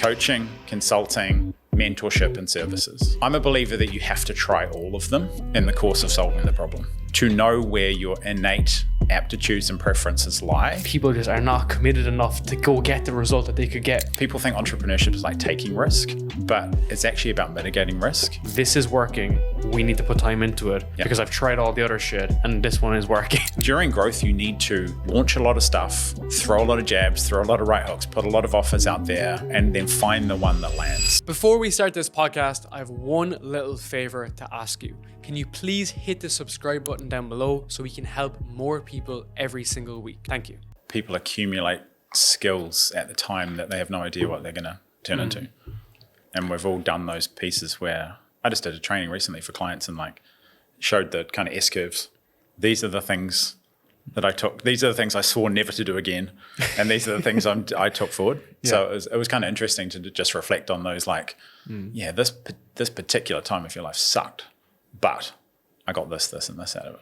coaching, consulting, mentorship, and services. I'm a believer that you have to try all of them in the course of solving the problem to know where your innate aptitudes and preferences lie. People just are not committed enough to go get the result that they could get. People think entrepreneurship is like taking risk, but it's actually about mitigating risk. This is working. We need to put time into it because I've tried all the other shit and this one is working. During growth, you need to launch a lot of stuff, throw a lot of jabs, throw a lot of right hooks, put a lot of offers out there, and then find the one that lands. Before we start this podcast, I have one little favor to ask you. Can you please hit the subscribe button down below so we can help more people every single week? Thank you. People accumulate skills at the time that they have no idea what they're going to turn into. And we've all done those pieces where I just did a training recently for clients and like showed the kind of S-curves. These are the things that I took. These are the things I swore never to do again. And these are the things I took forward. Yeah. So it was kind of interesting to just reflect on those like, this particular time of your life sucked, but I got this, and this out of it.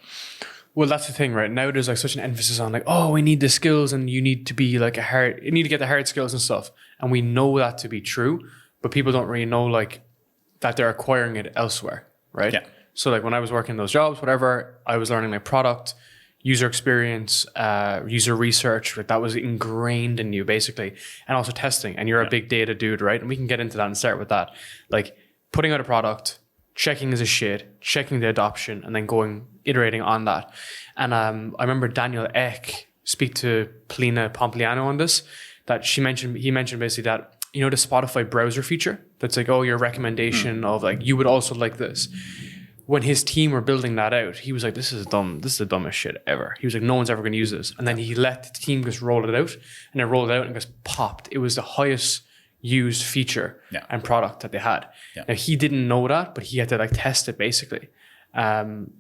Well, that's the thing, right? Now there's like such an emphasis on like, oh, we need the skills and you need to be like you need to get the hard skills and stuff. And we know that to be true, but people don't really know like that they're acquiring it elsewhere, right? Yeah. So like when I was working those jobs, whatever, I was learning like product, user experience, user research, like that was ingrained in you basically. And also testing. And you're a big data dude, right? And we can get into that and start with that. Like putting out a product, checking as a shit, checking the adoption, and then iterating on that. And I remember Daniel Ek speak to Polina Pompliano on this, that he mentioned basically that, you know, the Spotify browser feature that's like, oh, your recommendation of like, you would also like this. When his team were building that out, he was like, this is dumb. This is the dumbest shit ever. He was like, no one's ever going to use this. And then he let the team just roll it out, and it rolled out and just popped. It was the highest used feature and product that they had. Yeah. Now he didn't know that, but he had to like test it basically. And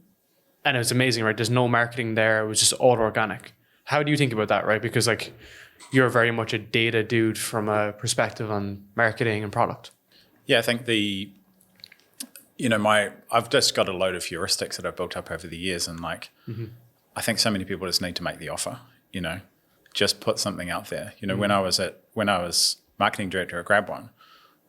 it was amazing, right? There's no marketing there. It was just all organic. How do you think about that, right? Because like you're very much a data dude from a perspective on marketing and product. Yeah, I think I've just got a load of heuristics that I've built up over the years. And like, I think so many people just need to make the offer, just put something out there. When I was marketing director at GrabOne,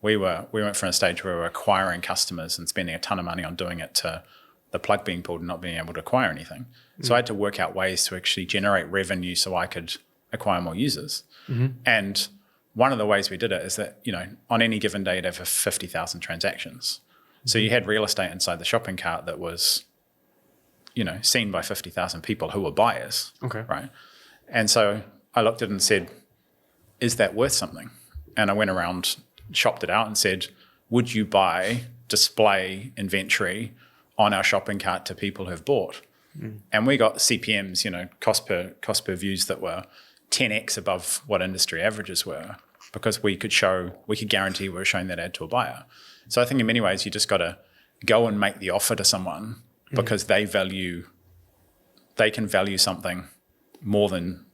we went from a stage where we were acquiring customers and spending a ton of money on doing it to the plug being pulled and not being able to acquire anything. So I had to work out ways to actually generate revenue so I could acquire more users. And one of the ways we did it is that, on any given day, you'd have 50,000 transactions. So you had real estate inside the shopping cart that was, seen by 50,000 people who were buyers. Okay. Right. And so I looked at it and said, is that worth something? And I went around, shopped it out and said, would you display inventory on our shopping cart to people who've bought? And we got CPMs, cost per views that were 10x above what industry averages were, because we could guarantee we were showing that ad to a buyer. So I think in many ways you just got to go and make the offer to someone because they can value something more than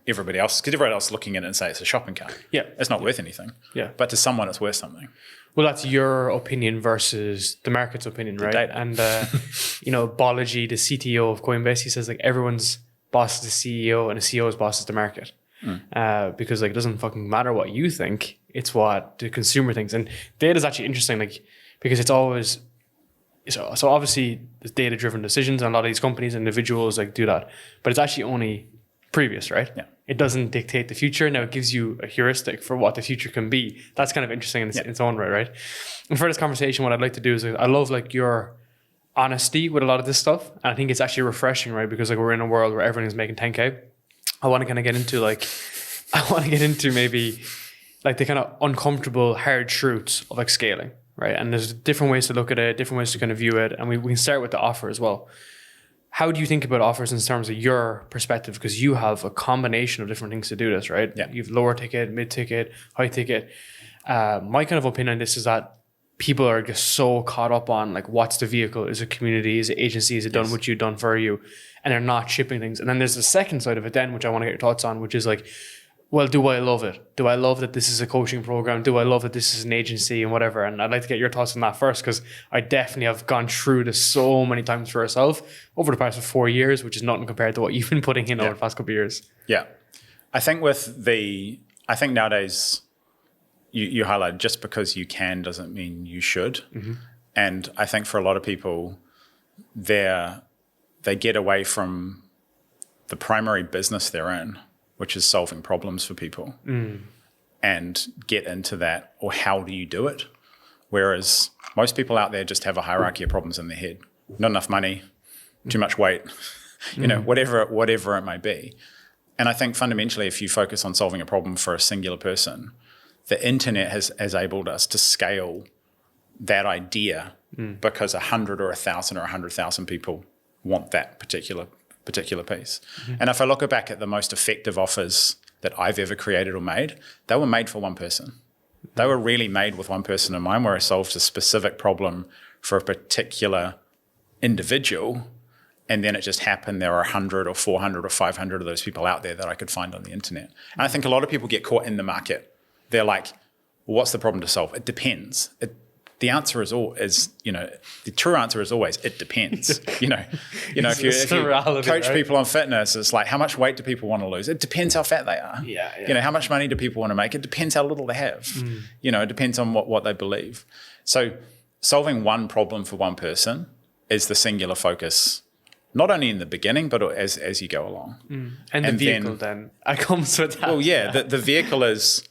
everybody else, because everybody else is looking at it and say it's a shopping cart. Yeah. It's not worth anything. Yeah. But to someone it's worth something. Well, that's your opinion versus the market's opinion, right? Data. And Balaji, the CTO of Coinbase, he says like everyone's boss is the CEO and the CEO's boss is the market. Because like it doesn't fucking matter what you think, it's what the consumer thinks. And data is actually interesting, like, because it's always so obviously there's data driven decisions and a lot of these companies, individuals like do that, but it's actually only previous, right? Yeah. It doesn't dictate the future. Now it gives you a heuristic for what the future can be. That's kind of interesting in its own right? And for this conversation, what I'd like to do is I love like your honesty with a lot of this stuff. And I think it's actually refreshing, right? Because like we're in a world where everything's making 10K. I want to kind of get into maybe like the kind of uncomfortable, hard truths of like scaling, right? And there's different ways to look at it, different ways to kind of view it. And we can start with the offer as well. How do you think about offers in terms of your perspective? Because you have a combination of different things to do this, right? Yeah. You've lower ticket, mid ticket, high ticket. My kind of opinion on this is that people are just so caught up on like, what's the vehicle? Is it community? Is it agency? Is it done what you've done for you? And they're not shipping things. And then there's the second side of it then, which I want to get your thoughts on, which is like, well, do I love it? Do I love that this is a coaching program? Do I love that this is an agency and whatever? And I'd like to get your thoughts on that first, because I definitely have gone through this so many times for myself over the past 4 years, which is nothing compared to what you've been putting in over the past couple of years. Yeah. I think nowadays, you highlighted, just because you can doesn't mean you should. And I think for a lot of people, they get away from the primary business they're in, which is solving problems for people, and get into that, or how do you do it? Whereas most people out there just have a hierarchy of problems in their head. Not enough money, too much weight, whatever it may be. And I think fundamentally, if you focus on solving a problem for a singular person, the internet has enabled us to scale that idea because 100 or 1,000 or 100,000 people want that particular piece. And if I look back at the most effective offers that I've ever created or made, they were made for one person. They were really made with one person in mind, where I solved a specific problem for a particular individual. And then it just happened there are 100 or 400 or 500 of those people out there that I could find on the internet. And I think a lot of people get caught in the market. They're like, well, what's the problem to solve? It depends. The answer is the true answer is always, it depends. If you coach people on fitness, it's like, how much weight do people want to lose? It depends how fat they are. How much money do people want to make? It depends how little they have. It depends on what they believe. So solving one problem for one person is the singular focus, not only in the beginning, but as you go along. And the vehicle then comes with that. Well, yeah, the vehicle is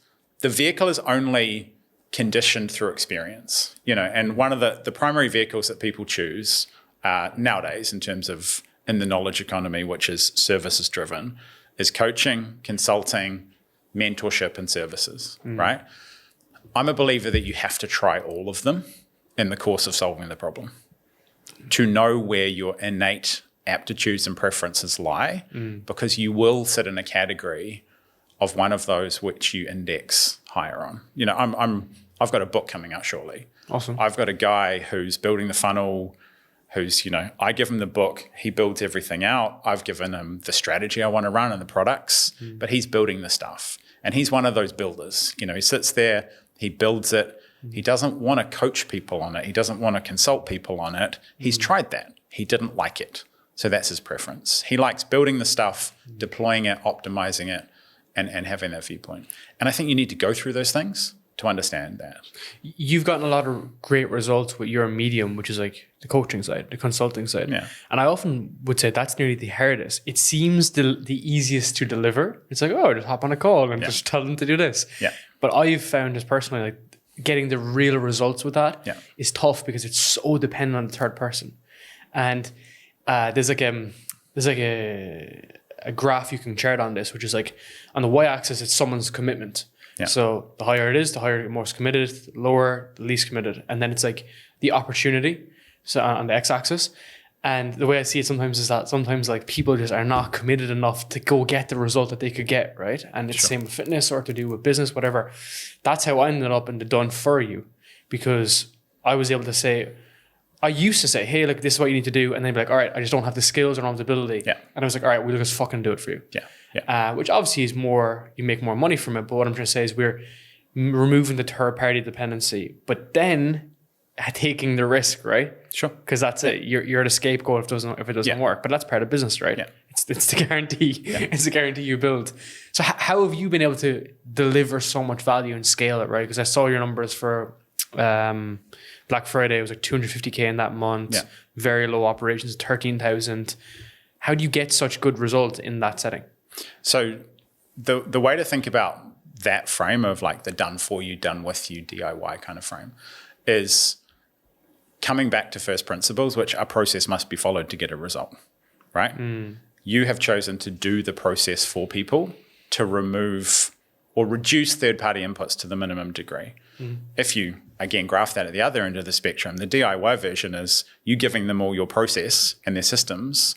only conditioned through experience, and one of the primary vehicles that people choose nowadays in terms of in the knowledge economy, which is services driven, is coaching, consulting, mentorship, and services, right? I'm a believer that you have to try all of them in the course of solving the problem to know where your innate aptitudes and preferences lie, because you will sit in a category of one of those which you index higher on. I've got a book coming out shortly. Awesome. I've got a guy who's building the funnel, who's, I give him the book, he builds everything out. I've given him the strategy I want to run and the products, but he's building the stuff. And he's one of those builders. He sits there, he builds it. He doesn't want to coach people on it. He doesn't want to consult people on it. He's tried that. He didn't like it. So that's his preference. He likes building the stuff, deploying it, optimizing it, and having that viewpoint. And I think you need to go through those things to understand that. You've gotten a lot of great results with your medium, which is like the coaching side, the consulting side. Yeah. And I often would say that's nearly the hardest. It seems the easiest to deliver. It's like, just hop on a call and just tell them to do this. Yeah. But I've found just personally, like, getting the real results with that is tough because it's so dependent on the third person. And there's like a graph you can chart on this, which is like on the y-axis, it's someone's commitment. Yeah. So the higher it is, the higher, the most committed, the lower, the least committed. And then it's like the opportunity, so on the x-axis. And the way I see it sometimes is that sometimes like people just are not committed enough to go get the result that they could get, right? And it's the same with fitness or to do with business, whatever. That's how I ended up in the done for you, because I was able to say, I used to say, hey, look, this is what you need to do. And they'd be like, all right, I just don't have the skills or don't have the ability. Yeah. And I was like, all right, we'll just fucking do it for you. Yeah. Which obviously is more, you make more money from it. But what I'm trying to say is we're removing the third party dependency, but then taking the risk, right? Sure. Because that's it. You're the scapegoat if it doesn't work. But that's part of business, right? Yeah. It's the guarantee. Yeah. It's the guarantee you build. So how have you been able to deliver so much value and scale it, right? Because I saw your numbers for Black Friday. It was like 250K in that month. Yeah. Very low operations, 13,000. How do you get such good results in that setting? So the way to think about that frame of like the done for you, done with you, DIY kind of frame is coming back to first principles, which a process must be followed to get a result, right? You have chosen to do the process for people to remove or reduce third-party inputs to the minimum degree. If you, again, graph that at the other end of the spectrum, the DIY version is you giving them all your process and their systems,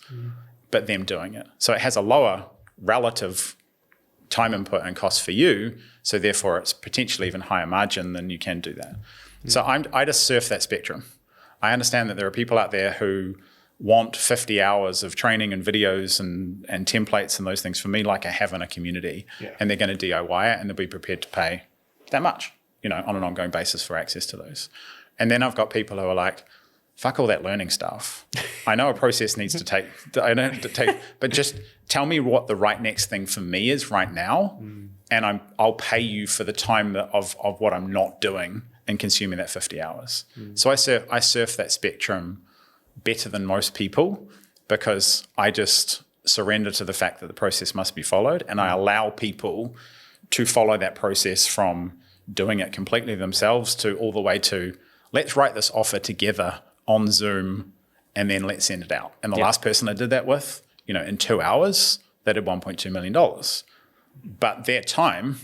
but them doing it. So it has a lower relative time input and cost for you, so therefore it's potentially even higher margin than you can do that. So I just surf that spectrum. I understand that there are people out there who want 50 hours of training and videos and templates and those things for me, like I have in a community, and they're going to DIY it and they'll be prepared to pay that much, on an ongoing basis for access to those. And then I've got people who are like, fuck all that learning stuff. I know a process needs to take, but just tell me what the right next thing for me is right now, and I'll pay you for the time of what I'm not doing and consuming that 50 hours. So I surf that spectrum better than most people because I just surrender to the fact that the process must be followed, and I allow people to follow that process from doing it completely themselves to all the way to let's write this offer together on Zoom and then let's send it out. And the last person I did that with, in 2 hours, they did $1.2 million. But their time,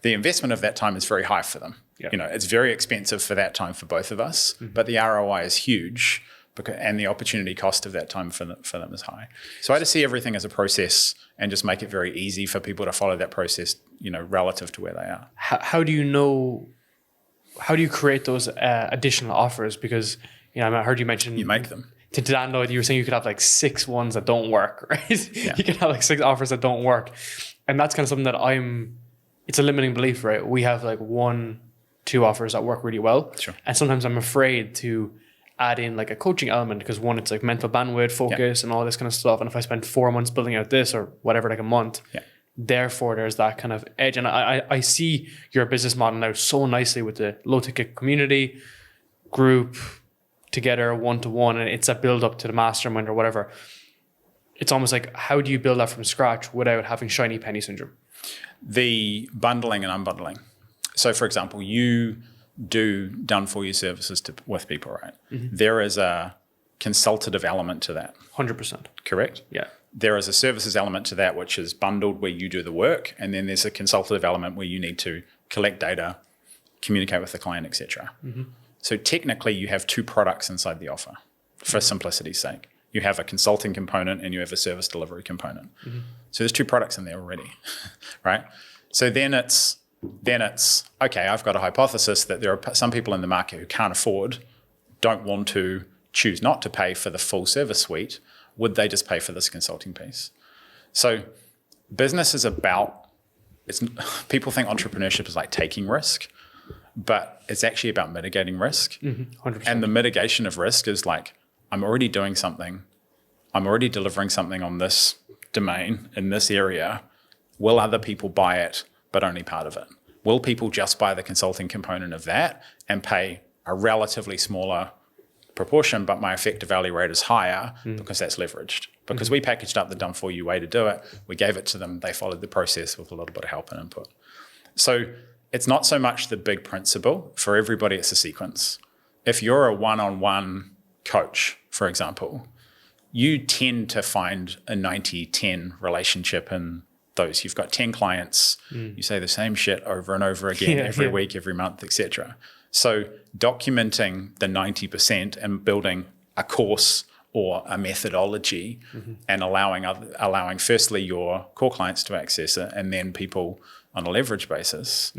the investment of that time is very high for them. Yep. It's very expensive for that time for both of us, but the ROI is huge and the opportunity cost of that time for them is high. So I just see everything as a process and just make it very easy for people to follow that process, relative to where they are. How do you create those additional offers? Because, I heard you mention... You make them. To that note, you were saying you could have like 6 ones that don't work, right? Yeah. You could have like 6 offers that don't work. And that's kind of something that it's a limiting belief, right? We have like 1, 2 offers that work really well. Sure. And sometimes I'm afraid to add in like a coaching element because one, it's like mental bandwidth, focus, and all this kind of stuff. And if I spend 4 months building out this or whatever, like a month, therefore there's that kind of edge. And I see your business model now so nicely with the low ticket community group together, one-to-one, and it's a build up to the mastermind or whatever. It's almost like, how do you build that from scratch without having shiny penny syndrome? The bundling and unbundling. So for example, you do done for you services with people, right? Mm-hmm. There is a consultative element to that. 100%. Correct? Yeah. There is a services element to that, which is bundled where you do the work. And then there's a consultative element where you need to collect data, communicate with the client, etc. Mm-hmm. So technically you have 2 products inside the offer for simplicity's sake. You have a consulting component and you have a service delivery component. Mm-hmm. So there's 2 products in there already, right? So then it's, okay, I've got a hypothesis that there are some people in the market who can't afford, don't want to, choose not to pay for the full service suite. Would they just pay for this consulting piece? So business is people think entrepreneurship is like taking risk, but it's actually about mitigating risk. 100%. And the mitigation of risk is like, I'm already doing something. I'm already delivering something on this domain in this area. Will other people buy it, but only part of it? Will people just buy the consulting component of that and pay a relatively smaller proportion, but my effective value rate is higher because that's leveraged? Because we packaged up the done for you way to do it. We gave it to them. They followed the process with a little bit of help and input. So it's not so much the big principle. For everybody, it's a sequence. If you're a one-on-one coach, for example, you tend to find a 90-10 relationship in those. You've got 10 clients, you say the same shit over and over again every week, every month, etc. So documenting the 90% and building a course or a methodology and allowing firstly your core clients to access it and then people on a leverage basis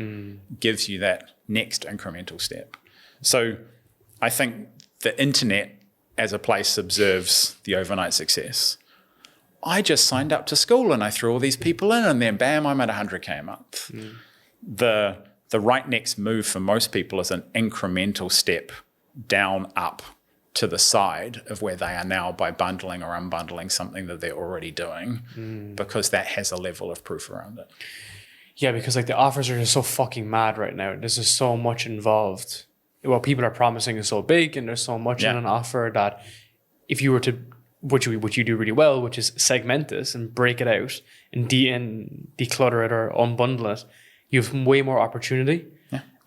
gives you that next incremental step. So I think the internet as a place observes the overnight success. I just signed up to school and I threw all these people in and then bam, I'm at 100K a month. The right next move for most people is an incremental step down, up to the side of where they are now by bundling or unbundling something that they're already doing because that has a level of proof around it. Yeah, because like the offers are just so fucking mad right now. There's just so much involved. What people are promising is so big and there's so much in an offer that if you were to, which you do really well, which is segment this and break it out and declutter it or unbundle it, you have way more opportunity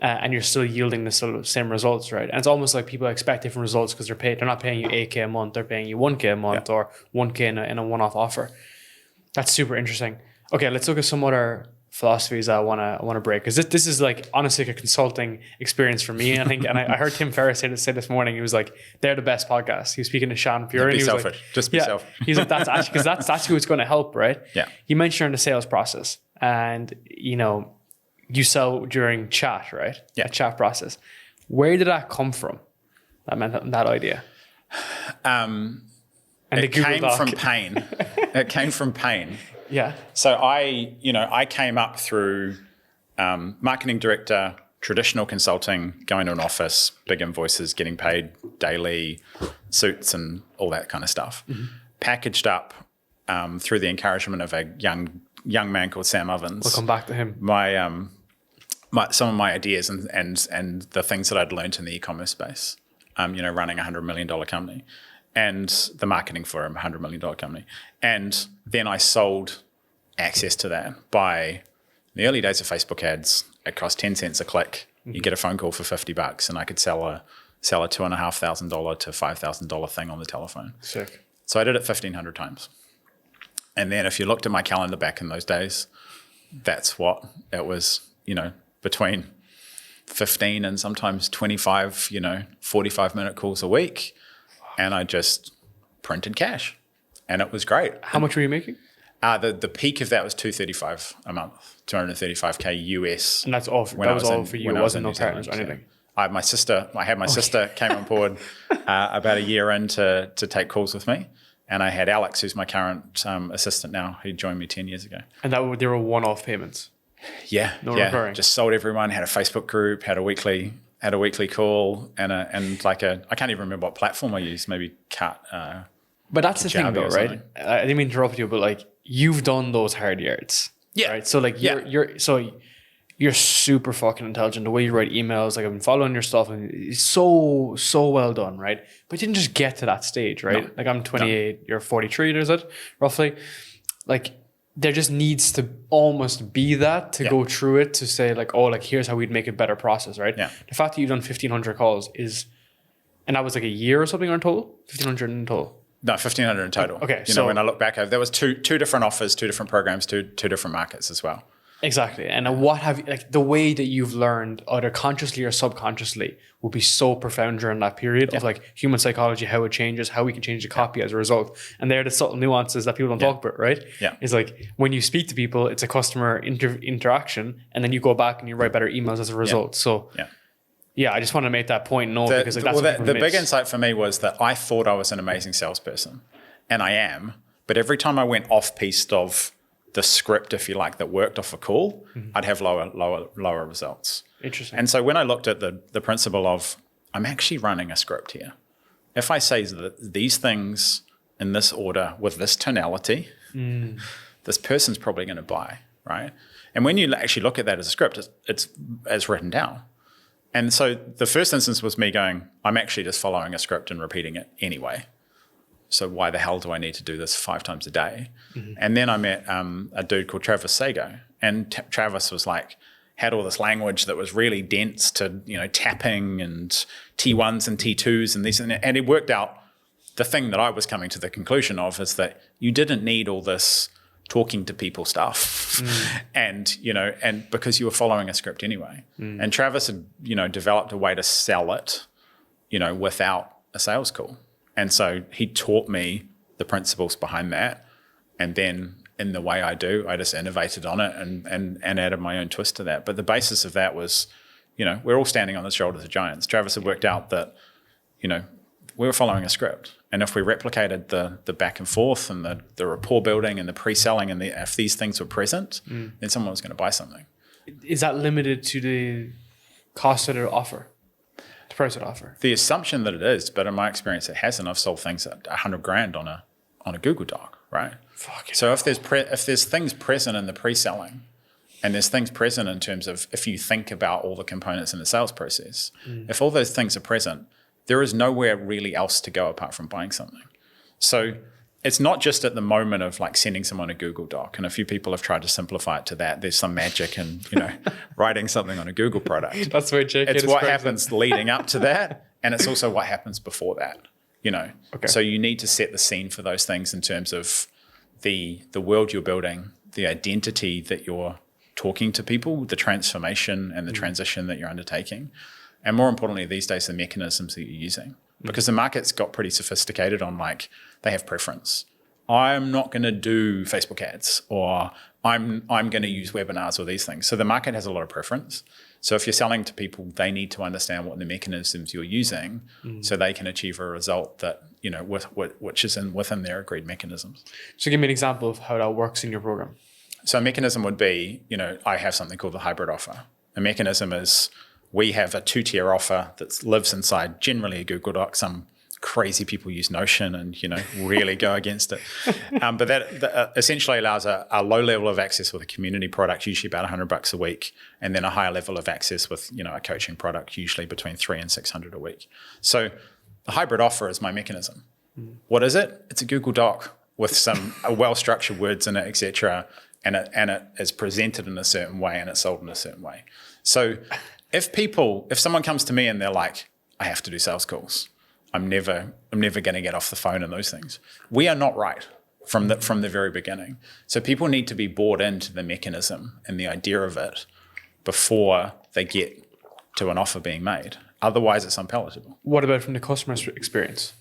and you're still yielding the same results, right? And it's almost like people expect different results because they're not paying you 8K a month, they're paying you 1K a month or 1K in a one-off offer. That's super interesting. Okay, let's look at some other philosophies I want to break, because this is like honestly a consulting experience for me. I think, and I heard Tim Ferriss say this morning. He was like, "They're the best podcast." He was speaking to Sean Pure. Be and he was selfish. Like, just be selfish. He's like, that's actually because that's who it's going to help, right? Yeah. You mentioned the sales process, and you sell during chat, right? Yeah. A chat process. Where did that come from? That idea. It came from pain. It came from pain. Yeah. So I came up through marketing director, traditional consulting, going to an office, big invoices, getting paid daily, suits and all that kind of stuff. Mm-hmm. Packaged up through the encouragement of a young young man called Sam Ovens. We'll come back to him. Some of my ideas and the things that I'd learned in the e-commerce space, running $100 million company and the marketing for a $100 million company. And then I sold access to that by the early days of Facebook ads. It cost 10 cents a click. You get a phone call for $50 and I could sell a $2,500 to $5,000 thing on the telephone. Sick. So I did it 1,500 times. And then if you looked at my calendar back in those days, that's what it was, between 15 and sometimes 25, 45-minute calls a week. And I just printed cash. And it was great. How much were you making? The peak of that was $235 a month, $235K US. And that's all for, that was all for you. It wasn't no partners or anything. I had my sister came on board about a year in to take calls with me. And I had Alex, who's my current assistant now, who joined me 10 years ago. And they were one-off payments? Yeah. Recurring. Just sold everyone, had a Facebook group, had a weekly call, and I can't even remember what platform I used, maybe Cut. But that's the thing though, right? I didn't mean to interrupt you, but like you've done those hard yards. Yeah. Right. So like you're super fucking intelligent. The way you write emails, like I've been following your stuff and it's so well done, right? But you didn't just get to that stage, right? No. Like I'm 28, you're 43, is it? Roughly. Like there just needs to almost be that to go through it to say like, oh, like here's how we'd make a better process, right? Yeah. The fact that you've done 1,500 calls and that was like a year or something in total? 1,500 in total? No, 1,500 in total. Okay. When I look back, there was two different offers, two different programs, two different markets as well. Exactly. And what have you, like the way that you've learned either consciously or subconsciously will be so profound during that period of like human psychology, how it changes, how we can change the copy as a result. And they're the subtle nuances that people don't talk about, right? Yeah. It's like when you speak to people, it's a customer interaction and then you go back and you write better emails as a result. So I just want to make that point. Because like, that's the big insight for me was that I thought I was an amazing salesperson and I am, but every time I went off piste of the script, if you like, that worked off a call, I'd have lower results. Interesting. And so when I looked at the principle of, I'm actually running a script here. If I say that these things in this order with this tonality, this person's probably going to buy, right? And when you actually look at that as a script, it's written down. And so the first instance was me going, I'm actually just following a script and repeating it anyway. So why the hell do I need to do this 5 times a day? And then I met a dude called Travis Sago. And Travis was like, had all this language that was really dense to, tapping and T1s and T2s and these. And it worked out the thing that I was coming to the conclusion of is that you didn't need all this talking to people stuff. And because you were following a script anyway. And Travis had, developed a way to sell it, without a sales call. And so he taught me the principles behind that. And then in the way I do, I just innovated on it and added my own twist to that. But the basis of that was, we're all standing on the shoulders of giants. Travis had worked out that, we were following a script. And if we replicated the back and forth and the rapport building and the pre-selling and if these things were present, then someone was going to buy something. Is that limited to the cost of the offer? The price of the offer? The assumption that it is, but in my experience, it hasn't. I've sold things at $100,000 on a Google Doc, right? So if there's things present in the pre-selling, and there's things present in terms of if you think about all the components in the sales process, if all those things are present, there is nowhere really else to go apart from buying something. So it's not just at the moment of like sending someone a Google Doc, and a few people have tried to simplify it to that. There's some magic in, writing something on a Google product. That's where JK It's what happens leading up to that, and it's also what happens before that, Okay. So you need to set the scene for those things in terms of the world you're building, the identity that you're talking to people, the transformation and the transition that you're undertaking, and more importantly, these days, the mechanisms that you're using. Because the market's got pretty sophisticated on like, they have preference. I'm not going to do Facebook ads, or I'm going to use webinars or these things. So the market has a lot of preference. So if you're selling to people, they need to understand what the mechanisms you're using so they can achieve a result that, which is within their agreed mechanisms. So give me an example of how that works in your program. So a mechanism would be, I have something called the hybrid offer. A mechanism is we have a 2-tier offer that lives inside generally a Google Doc, some crazy people use Notion and, really go against it. But that essentially allows a low level of access with a community product, usually about $100 a week, and then a higher level of access with, a coaching product, usually between $300 and $600 a week. So the hybrid offer is my mechanism. What is it? It's a Google Doc with some well-structured words in it, et cetera, and it is presented in a certain way and it's sold in a certain way. So if someone comes to me and they're like, I have to do sales calls, I'm never going to get off the phone and those things, we are not right from the very beginning. So people need to be bought into the mechanism and the idea of it before they get to an offer being made. Otherwise, it's unpalatable. What about from the customer's experience?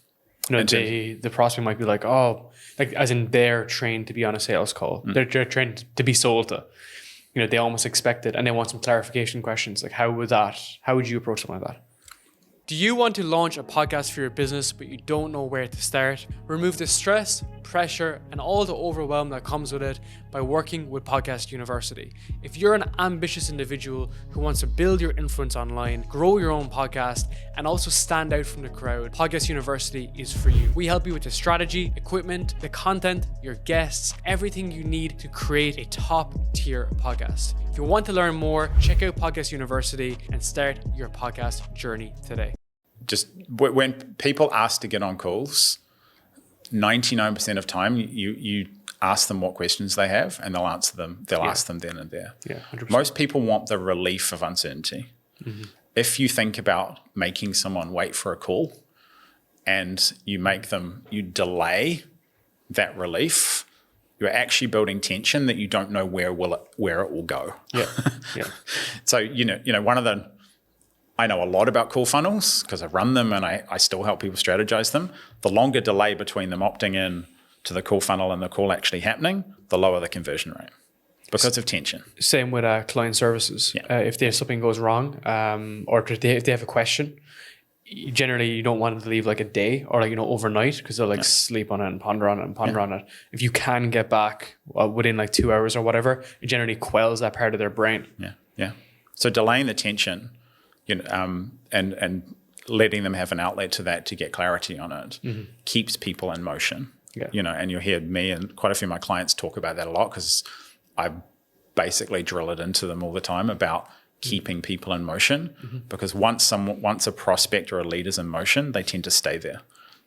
The prospect might be like, as in they're trained to be on a sales call. They're trained to be sold to. They almost expect it and they want some clarification questions. Like, how would you approach something like that? Do you want to launch a podcast for your business, but you don't know where to start? Remove the stress, pressure, and all the overwhelm that comes with it by working with Podcast University. If you're an ambitious individual who wants to build your influence online, grow your own podcast, and also stand out from the crowd, Podcast University is for you. We help you with the strategy, equipment, the content, your guests, everything you need to create a top-tier podcast. If you want to learn more, check out Podcast University and start your podcast journey today. Just when people ask to get on calls, 99% of time you ask them what questions they have and they'll answer them. They'll ask them then and there. Yeah, 100%. Most people want the relief of uncertainty. Mm-hmm. If you think about making someone wait for a call and you delay that relief, you're actually building tension that you don't know where it will go. Yeah. Yeah. So, I know a lot about call funnels because I run them and I still help people strategize them. The longer delay between them opting in to the call funnel and the call actually happening, the lower the conversion rate because of tension. Same with client services. Yeah. If there's something goes wrong or if they have a question, generally you don't want them to leave like a day or overnight because they'll sleep on it and ponder on it. If you can get back within 2 hours or whatever, it generally quells that part of their brain. Yeah. So delaying the tension, and letting them have an outlet to that to get clarity on it keeps people in motion. Yeah. And you'll hear me and quite a few of my clients talk about that a lot because I basically drill it into them all the time about keeping people in motion because once a prospect or a lead is in motion, they tend to stay there.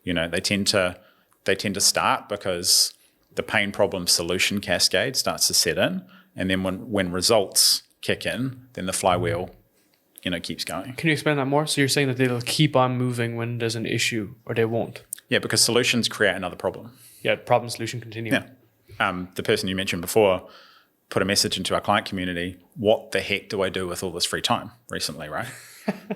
They tend to start because the pain problem solution cascade starts to set in, and then when results kick in, then the flywheel keeps going. Can you explain that more? So you're saying that they'll keep on moving when there's an issue or they won't? Yeah, because solutions create another problem. Yeah, problem, solution, continuum. Yeah. The person you mentioned before put a message into our client community, what the heck do I do with all this free time recently, right?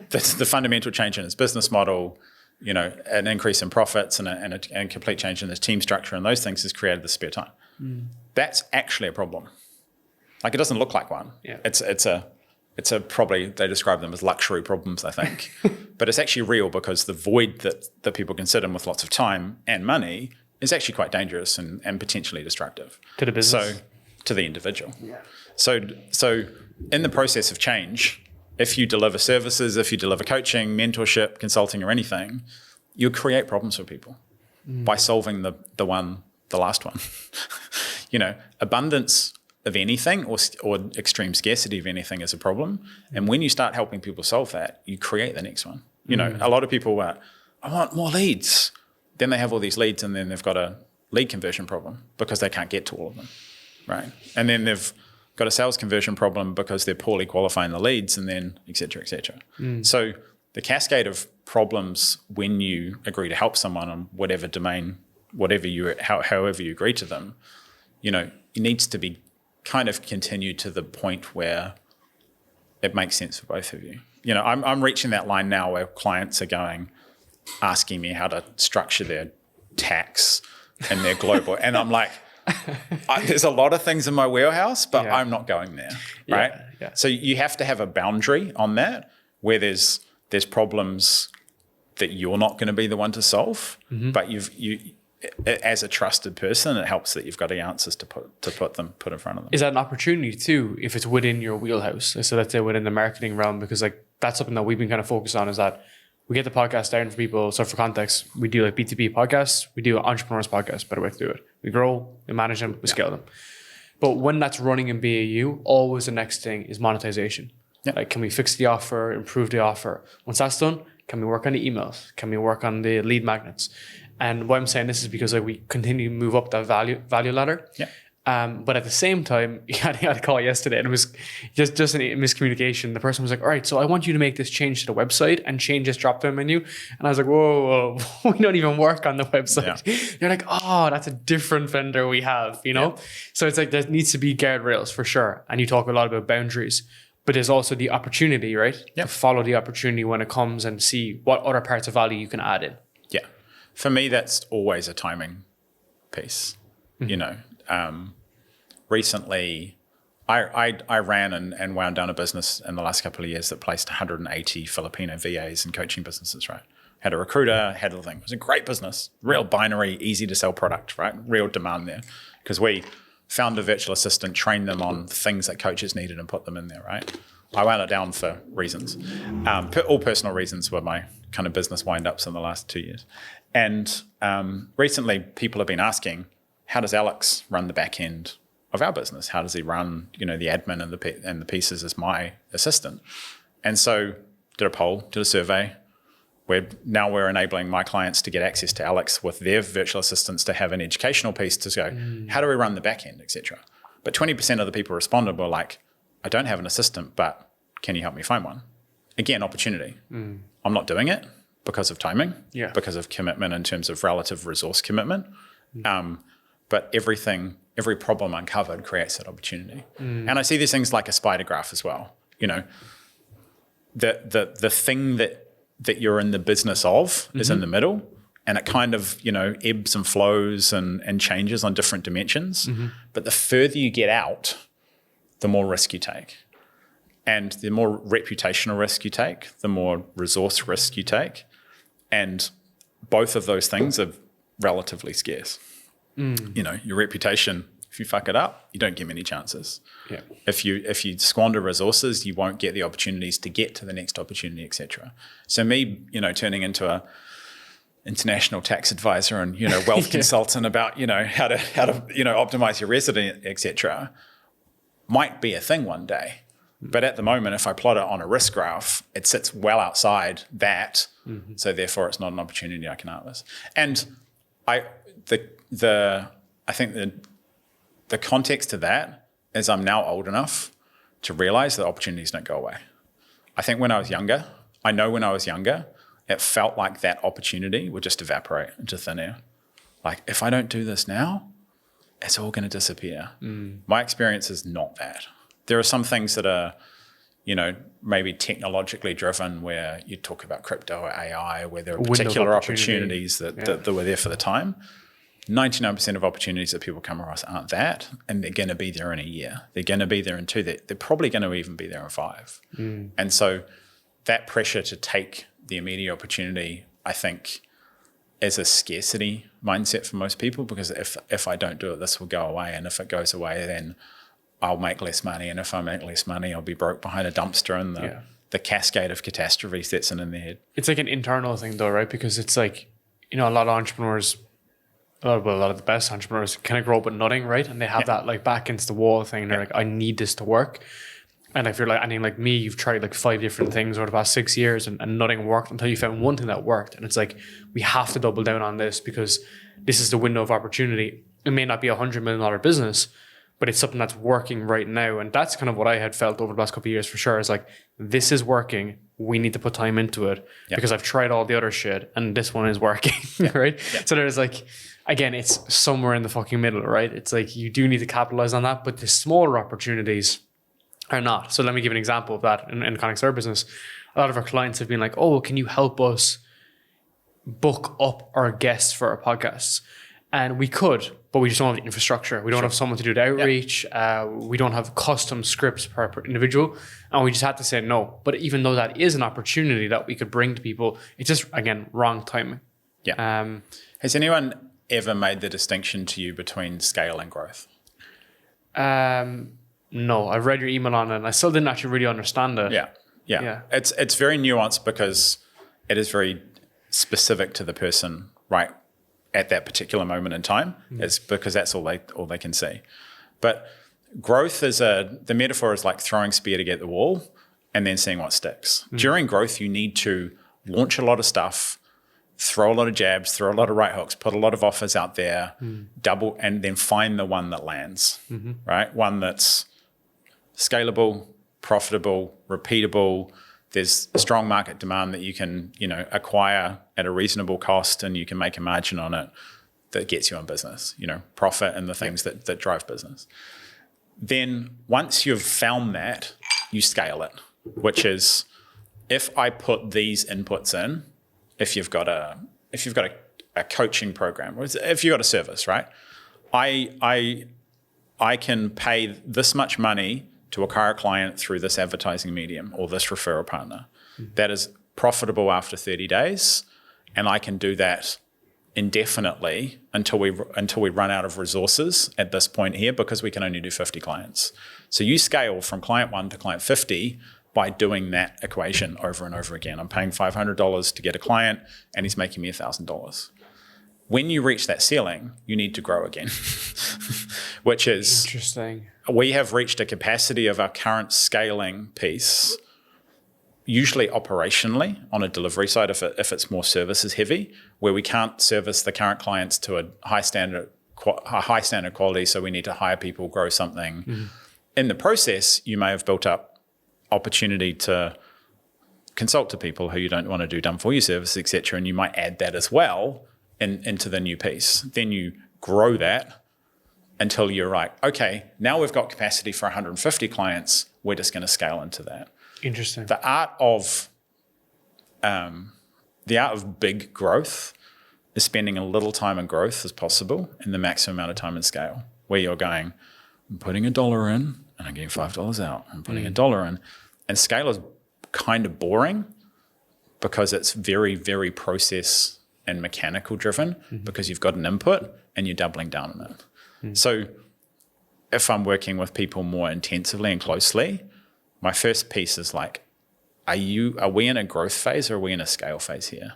That's the fundamental change in his business model, an increase in profits and a complete change in his team structure and those things has created the spare time. That's actually a problem. It doesn't look like one. Yeah. It's probably they describe them as luxury problems, I think. But it's actually real because the void that people can sit in with lots of time and money is actually quite dangerous and potentially destructive. To the business. So to the individual. Yeah. So in the process of change, if you deliver services, if you deliver coaching, mentorship, consulting or anything, you'll create problems for people by solving the last one. Abundance of anything or extreme scarcity of anything is a problem. And when you start helping people solve that, you create the next one. A lot of people are, I want more leads. Then they have all these leads and then they've got a lead conversion problem because they can't get to all of them, right? And then they've got a sales conversion problem because they're poorly qualifying the leads and then et cetera, et cetera. So the cascade of problems when you agree to help someone on whatever domain, however you agree to them, it needs to be kind of continued to the point where it makes sense for both of you. I'm reaching that line now where clients are asking me how to structure their tax and their global, and I'm like, there's a lot of things in my wheelhouse, but I'm not going there, right? Yeah. So you have to have a boundary on that where there's problems that you're not going to be the one to solve, but you as a trusted person, it helps that you've got the answers to put in front of them. Is that an opportunity too, if it's within your wheelhouse? So let's say within the marketing realm, because that's something that we've been kind of focused on is that we get the podcast down for people. So for context, we do like B2B podcasts. We do entrepreneurs podcasts, better way to do it. We grow, we manage them, we scale them. But when that's running in BAU, always the next thing is monetization. Yeah. Like, can we fix the offer, improve the offer? Once that's done, can we work on the emails? Can we work on the lead magnets? And why I'm saying this is because like we continue to move up that value ladder. Yeah. But at the same time, I had a call yesterday and it was just a miscommunication. The person was like, all right, so I want you to make this change to the website and change this drop-down menu. And I was like, whoa, we don't even work on the website. Yeah. They're like, oh, that's a different vendor we have, you know? Yeah. So it's like, there needs to be guardrails for sure. And you talk a lot about boundaries, but there's also the opportunity, right? Yeah. To follow the opportunity when it comes and see what other parts of value you can add in. Yeah. For me, that's always a timing piece, you know? Recently, I ran and wound down a business in the last couple of years that placed 180 Filipino VAs in coaching businesses, right? Had a recruiter, had the thing. It was a great business, real binary, easy to sell product, right? Real demand there. Because we found a virtual assistant, trained them on things that coaches needed and put them in there, right? I wound it down for reasons. All personal reasons were my kind of business wind-ups in the last 2 years. And recently, people have been asking, how does Alex run the back end of our business? How does he run, you know, the admin and the pieces as my assistant? And so did a poll, did a survey. We're enabling my clients to get access to Alex with their virtual assistants to have an educational piece to go, how do we run the back end, etc. But 20% of the people responded were like, I don't have an assistant, but can you help me find one? Again, opportunity. I'm not doing it because of timing, because of commitment in terms of relative resource commitment. But every problem uncovered creates that opportunity. And I see these things like a spider graph as well. You know, the thing that you're in the business of is in the middle, and it kind of, you know, ebbs and flows and changes on different dimensions. But the further you get out, the more risk you take. And the more reputational risk you take, the more resource risk you take. And both of those things are relatively scarce. You know, your reputation, if you fuck it up, you don't get many chances. Yeah. If you squander resources, you won't get the opportunities to get to the next opportunity, etc. So me, you know, turning into a international tax advisor and, you know, wealth consultant about, you know, how to you know, optimize your resident, etc., might be a thing one day. But at the moment, if I plot it on a risk graph, it sits well outside that. So therefore, it's not an opportunity I can harvest. And I think the context to that is I'm now old enough to realize that opportunities don't go away. I think when I was younger, it felt like that opportunity would just evaporate into thin air. Like, if I don't do this now, it's all going to disappear. My experience is not that. There are some things that are, you know, maybe technologically driven, where you talk about crypto or AI, where there are particular opportunities that were there for the time. 99% of opportunities that people come across aren't that, and they're going to be there in a year. They're going to be there in 2. They're probably going to even be there in 5. And so that pressure to take the immediate opportunity, I think, is a scarcity mindset for most people, because if I don't do it, this will go away. And if it goes away, then I'll make less money. And if I make less money, I'll be broke behind a dumpster, and the cascade of catastrophes that's in their head. It's like an internal thing though, right? Because it's like, you know, a lot of entrepreneurs, a lot of the best entrepreneurs kind of grow up with nothing, right? And they have that like back against the wall thing. They're like, I need this to work. And if you're like, I mean, like me, you've tried like 5 different things over the past 6 years and nothing worked until you found one thing that worked. And it's like, we have to double down on this because this is the window of opportunity. It may not be $100 million business, but it's something that's working right now. And that's kind of what I had felt over the last couple of years for sure. Is like, this is working. We need to put time into it because I've tried all the other shit and this one is working, right? Yeah. So there's like, again, it's somewhere in the fucking middle, right? It's like, you do need to capitalize on that, but the smaller opportunities are not. So let me give an example of that in the context of our business. A lot of our clients have been like, oh, can you help us book up our guests for our podcasts? And we could, but we just don't have the infrastructure. We don't have someone to do the outreach. We don't have custom scripts per individual. And we just had to say no. But even though that is an opportunity that we could bring to people, it's just, again, wrong timing. Yeah. Has anyone ever made the distinction to you between scale and growth? No, I've read your email on it and I still didn't actually really understand it. Yeah. It's very nuanced because it is very specific to the person right at that particular moment in time. It's because that's all they can see. But growth is the metaphor is like throwing spear to get the wall and then seeing what sticks. During growth, you need to launch a lot of stuff, throw a lot of jabs, throw a lot of right hooks, put a lot of offers out there, double, and then find the one that lands, right? One that's scalable, profitable, repeatable. There's a strong market demand that you can, acquire at a reasonable cost, and you can make a margin on it that gets you in business, profit and the things that drive business. Then once you've found that, you scale it, which is if I put these inputs in, if you've got a coaching program, or if you've got a service, right? I can pay this much money to acquire a client through this advertising medium or this referral partner. That is profitable after 30 days, and I can do that indefinitely until we run out of resources at this point here, because we can only do 50 clients. So you scale from client 1 to client 50 by doing that equation over and over again. I'm paying $500 to get a client, and he's making me $1,000. When you reach that ceiling, you need to grow again, which is interesting. We have reached a capacity of our current scaling piece, usually operationally on a delivery side, if it's more services heavy, where we can't service the current clients to a high standard quality, so we need to hire people, grow something. In the process, you may have built up opportunity to consult to people who you don't want to do done for you service, etc., and you might add that as well into the new piece. Then you grow that until you're like, okay, now we've got capacity for 150 clients. We're just going to scale into that. Interesting. The art of big growth is spending a little time in growth as possible and the maximum amount of time in scale, where you're going, I'm putting $1 in and I'm getting $5 out. I'm putting $1 in. And scale is kind of boring because it's very, very process and mechanical driven, because you've got an input and you're doubling down on it. So if I'm working with people more intensively and closely, my first piece is like, are we in a growth phase or are we in a scale phase here?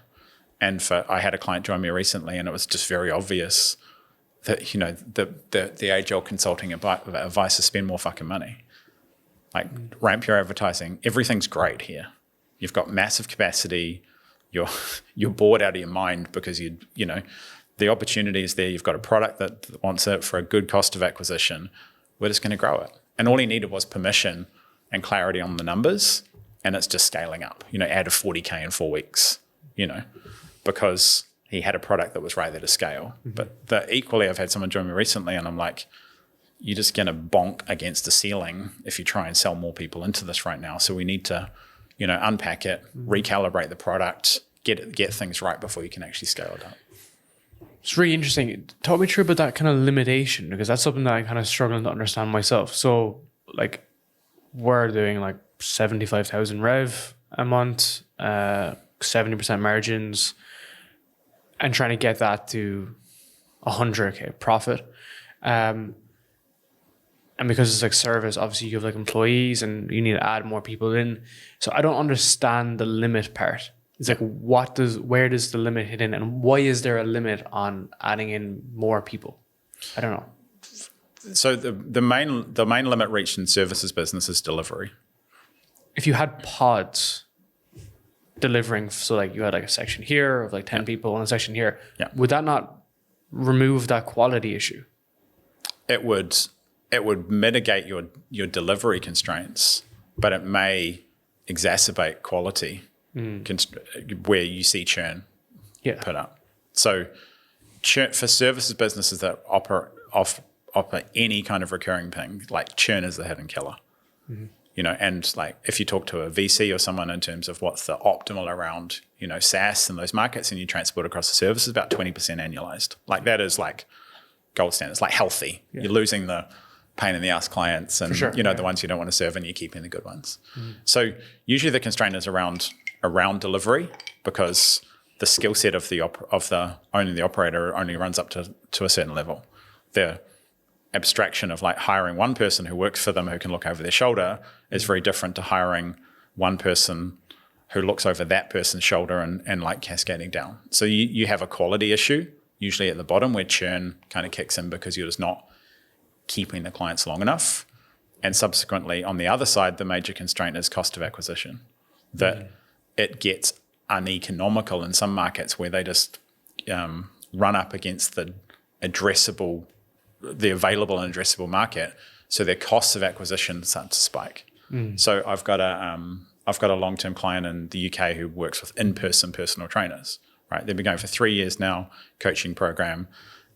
And I had a client join me recently, and it was just very obvious that, the age-old consulting advice is spend more fucking money. Like, ramp your advertising. Everything's great here. You've got massive capacity. You're bored out of your mind because the opportunity is there. You've got a product that wants it for a good cost of acquisition. We're just going to grow it. And all he needed was permission and clarity on the numbers, and it's just scaling up. Add a 40K in 4 weeks, because he had a product that was right there to scale. But equally, I've had someone join me recently, and I'm like, you're just going to bonk against the ceiling if you try and sell more people into this right now. So we need to, unpack it, recalibrate the product, get things right before you can actually scale it up. It's really interesting. Talk me through about that kind of limitation, because that's something that I'm kind of struggling to understand myself. So, like, we're doing like 75,000 rev a month, 70% margins, and trying to get that to 100K profit. And because it's like service, obviously you have like employees and you need to add more people in. So I don't understand the limit part. It's like, where does the limit hit in, and why is there a limit on adding in more people? I don't know. So the main limit reached in services business is delivery. If you had pods delivering, so like you had like a section here of like 10 people and a section here, would that not remove that quality issue? It would mitigate your delivery constraints, but it may exacerbate quality where you see churn put up. So churn for services businesses that offer any kind of recurring thing, like churn is the hidden killer. And like if you talk to a VC or someone in terms of what's the optimal around, SaaS and those markets, and you transport across the services, about 20% annualized. Like that is like gold standard. It's like healthy. You're losing the pain in the ass clients and the ones you don't want to serve, and you're keeping the good ones. So usually the constraint is around delivery, because the skill set of the operator only runs up to a certain level. The abstraction of like hiring one person who works for them who can look over their shoulder is very different to hiring one person who looks over that person's shoulder and like cascading down. So you have a quality issue usually at the bottom where churn kind of kicks in because you're just not keeping the clients long enough. And subsequently, on the other side, the major constraint is cost of acquisition. That it gets uneconomical in some markets where they just run up against the available and addressable market. So their costs of acquisition start to spike. So I've got a long-term client in the UK who works with in-person personal trainers, right? They've been going for 3 years now, coaching program.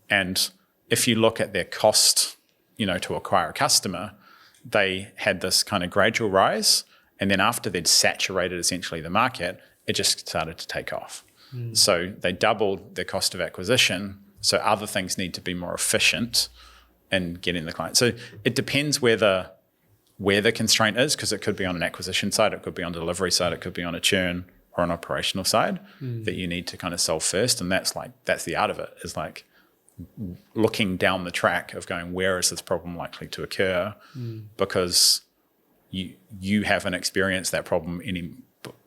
And if you look at their cost, to acquire a customer, they had this kind of gradual rise. And then after they'd saturated essentially the market, it just started to take off. So they doubled their cost of acquisition. So other things need to be more efficient in getting the client. So it depends where the constraint is, because it could be on an acquisition side, it could be on the delivery side, it could be on a churn or an operational side that you need to kind of solve first. And that's the art of it, is like looking down the track of going, where is this problem likely to occur? Because you haven't experienced that problem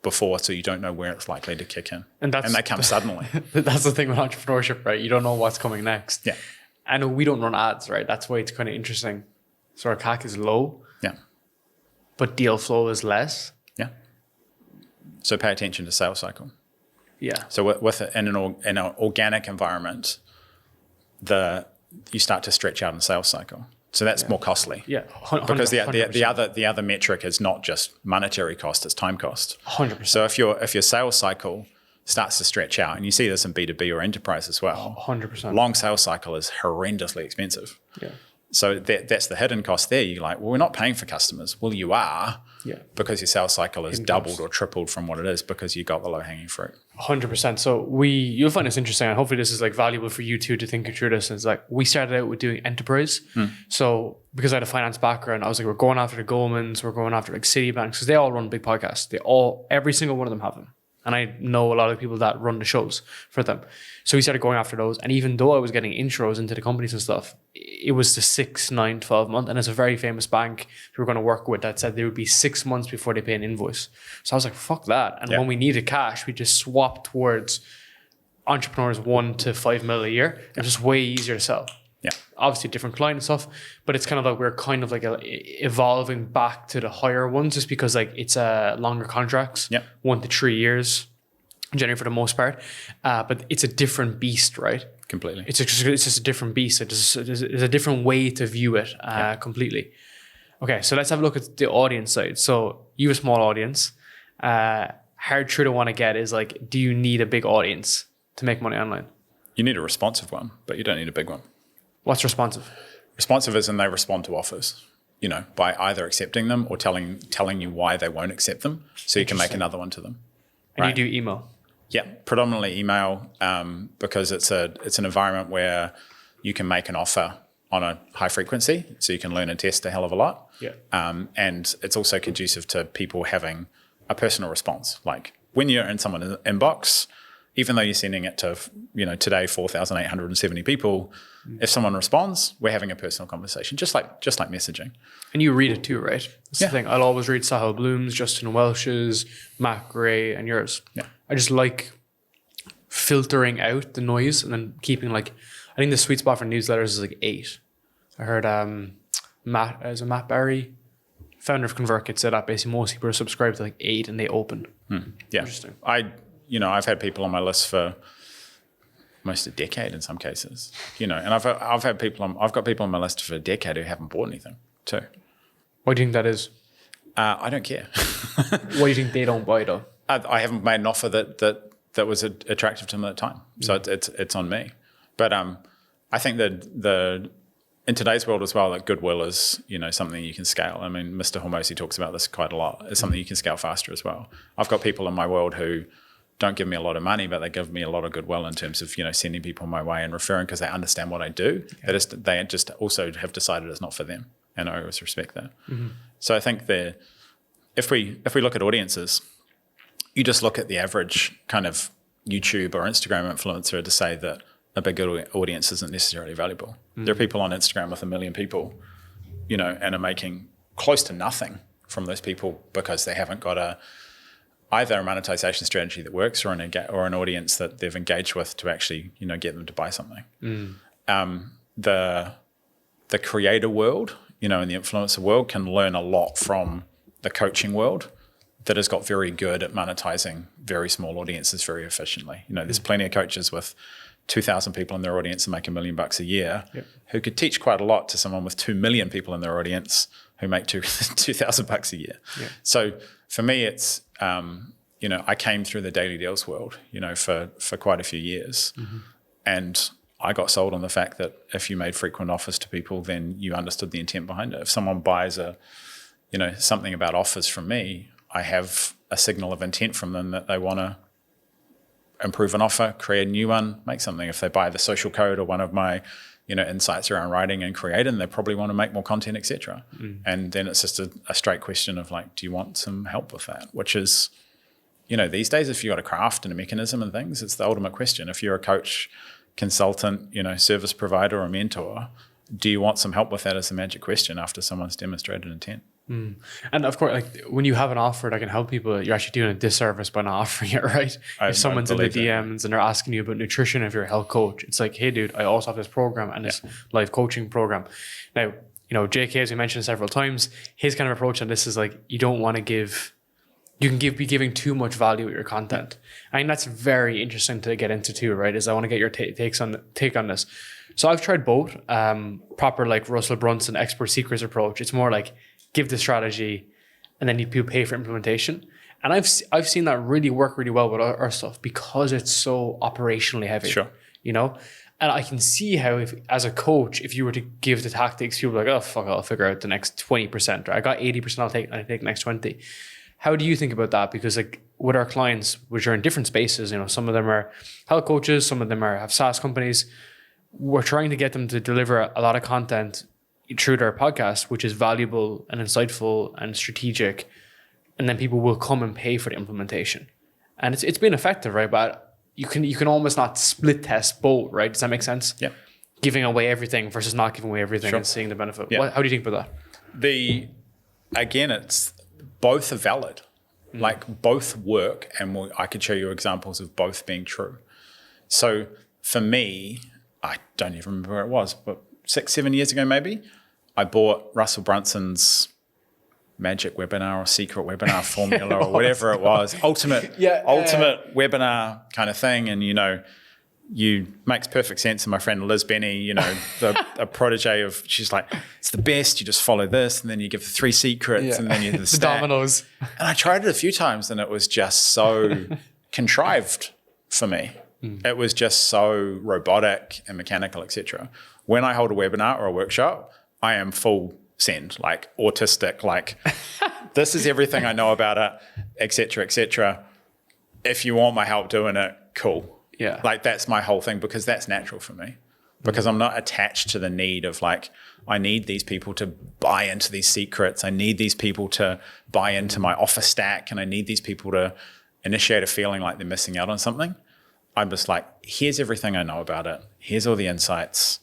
before, so you don't know where it's likely to kick in. And they come suddenly. That's the thing with entrepreneurship, right? You don't know what's coming next. Yeah. And we don't run ads, right? That's why it's kind of interesting. So our CAC is low. Yeah. But deal flow is less. Yeah. So pay attention to sales cycle. Yeah. So in an organic environment, you start to stretch out in sales cycle. So that's more costly. Yeah. 100%. Because the other metric is not just monetary cost, it's time cost. 100%. So if your sales cycle starts to stretch out, and you see this in B2B or enterprise as well, 100%. long sales cycle is horrendously expensive. Yeah. So that's the hidden cost there. You're like, well, we're not paying for customers. Well, you are, because your sales cycle is doubled or tripled from what it is, because you got the low-hanging fruit. 100%. So you'll find this interesting, and hopefully this is like valuable for you too to think through this. It's like we started out with doing enterprise. So because I had a finance background, I was like, we're going after the Goldmans, we're going after like Citibank, because they all run big podcasts. Every single one of them have them. And I know a lot of people that run the shows for them. So we started going after those. And even though I was getting intros into the companies and stuff, it was the 6, 9, 12 month. And it's a very famous bank we were going to work with that said there would be 6 months before they pay an invoice. So I was like, fuck that. And when we needed cash, we just swapped towards entrepreneurs 1 to 5 mil a year. It was just way easier to sell. Yeah. Obviously different client and stuff, but it's kind of like we're kind of like evolving back to the higher ones, just because like it's longer contracts, 1 to 3 years, generally for the most part. But it's a different beast, right? Completely. It's just a different beast. It's a different way to view it completely. Okay, so let's have a look at the audience side. So you have a small audience. Hard truth I want to get is like, do you need a big audience to make money online? You need a responsive one, but you don't need a big one. What's responsive? Responsive is when they respond to offers, by either accepting them or telling you why they won't accept them, so you can make another one to them. And you do email? Yeah, predominantly email, because it's an environment where you can make an offer on a high frequency, so you can learn and test a hell of a lot. Yeah. And it's also conducive to people having a personal response. Like when you're in someone's inbox, even though you're sending it to, today 4,870 people, if someone responds, we're having a personal conversation, just like messaging. And you read it too, right? That's the thing. I'll always read Sahil Bloom's, Justin Welch's, Matt Gray, and yours. Yeah. I just like filtering out the noise and then keeping I think the sweet spot for newsletters is 8. I heard Matt Barry, founder of ConvertKit, said that basically most people are subscribed to 8 and they open. Yeah. Interesting. I've had people on my list for almost a decade in some cases, and I've got people on my list for a decade who haven't bought anything too. Why do you think that is? I don't care. Why do you think they don't buy though? I haven't made an offer that was attractive to them at the time, so it's on me. But I think that in today's world as well, that goodwill is something you can scale. I mean, Mr. Hormozi talks about this quite a lot. It's something you can scale faster as well. I've got people in my world who don't give me a lot of money, but they give me a lot of goodwill in terms of sending people my way and referring because they understand what I do. Okay. They just also have decided it's not for them, and I always respect that. Mm-hmm. So I think if we look at audiences, you just look at the average kind of YouTube or Instagram influencer to say that a big audience isn't necessarily valuable. Mm-hmm. There are people on Instagram with 1 million people, and are making close to nothing from those people because they haven't got a either a monetization strategy that works or an audience that they've engaged with to actually, get them to buy something. The creator world, and the influencer world can learn a lot from the coaching world that has got very good at monetizing very small audiences very efficiently. There's plenty of coaches with 2,000 people in their audience and make $1 million a year who could teach quite a lot to someone with 2 million people in their audience who make $2,000 a year. Yeah. So for me, it's, I came through the daily deals world, for quite a few years. And I got sold on the fact that if you made frequent offers to people, then you understood the intent behind it. If someone buys something about offers from me, I have a signal of intent from them that they want to improve an offer, create a new one, make something. If they buy the social code or one of my, insights around writing and creating, they probably want to make more content, etc. And then it's just a straight question of like, do you want some help with that? Which is, these days, if you've got a craft and a mechanism and things, it's the ultimate question. If you're a coach, consultant, service provider or mentor, do you want some help with that as a magic question after someone's demonstrated intent? And of course, like when you have an offer that can help people, you're actually doing a disservice by not offering it, right? If someone's in the DMs and they're asking you about nutrition, if you're a health coach, it's like, hey, dude, I also have this program and this live coaching program. Now, JK, as we mentioned several times, his kind of approach on this is like, you don't want to be giving too much value with your content. I think that's very interesting to get into too, right? Is I want to get your take on this. So I've tried both, proper like Russell Brunson expert secrets approach. It's more like give the strategy and then you pay for implementation. And I've seen that really work really well with our stuff because it's so operationally heavy, sure. And I can see how if as a coach, if you were to give the tactics, people are like, oh, fuck, I'll figure out the next 20%. Or I got 80%, I'll take the next 20. How do you think about that? Because like with our clients, which are in different spaces, some of them are health coaches, some of them have SaaS companies. We're trying to get them to deliver a lot of content through their podcast, which is valuable and insightful and strategic. And then people will come and pay for the implementation. And it's been effective, right? But you can almost not split test both, right? Does that make sense? Yeah. Giving away everything versus not giving away everything and seeing the benefit. Yeah. How do you think about that? Again, it's both are valid. Like both work, and I could show you examples of both being true. So for me, I don't even remember where it was, but 6-7 years ago maybe, I bought Russell Brunson's magic webinar or secret webinar formula or whatever it was, ultimate webinar kind of thing. And, makes perfect sense. And my friend Liz Benny, a protege of, she's like, it's the best. You just follow this and then you give the 3 secrets and then you do the dominoes. And I tried it a few times and it was just so contrived for me. It was just so robotic and mechanical, etc. When I hold a webinar or a workshop, I am full send, like autistic, like this is everything I know about it, etc., etc. If you want my help doing it, cool. Yeah. Like that's my whole thing because that's natural for me. Because I'm not attached to the need of like, I need these people to buy into these secrets. I need these people to buy into my offer stack. And I need these people to initiate a feeling like they're missing out on something. I'm just like, here's everything I know about it. Here's all the insights.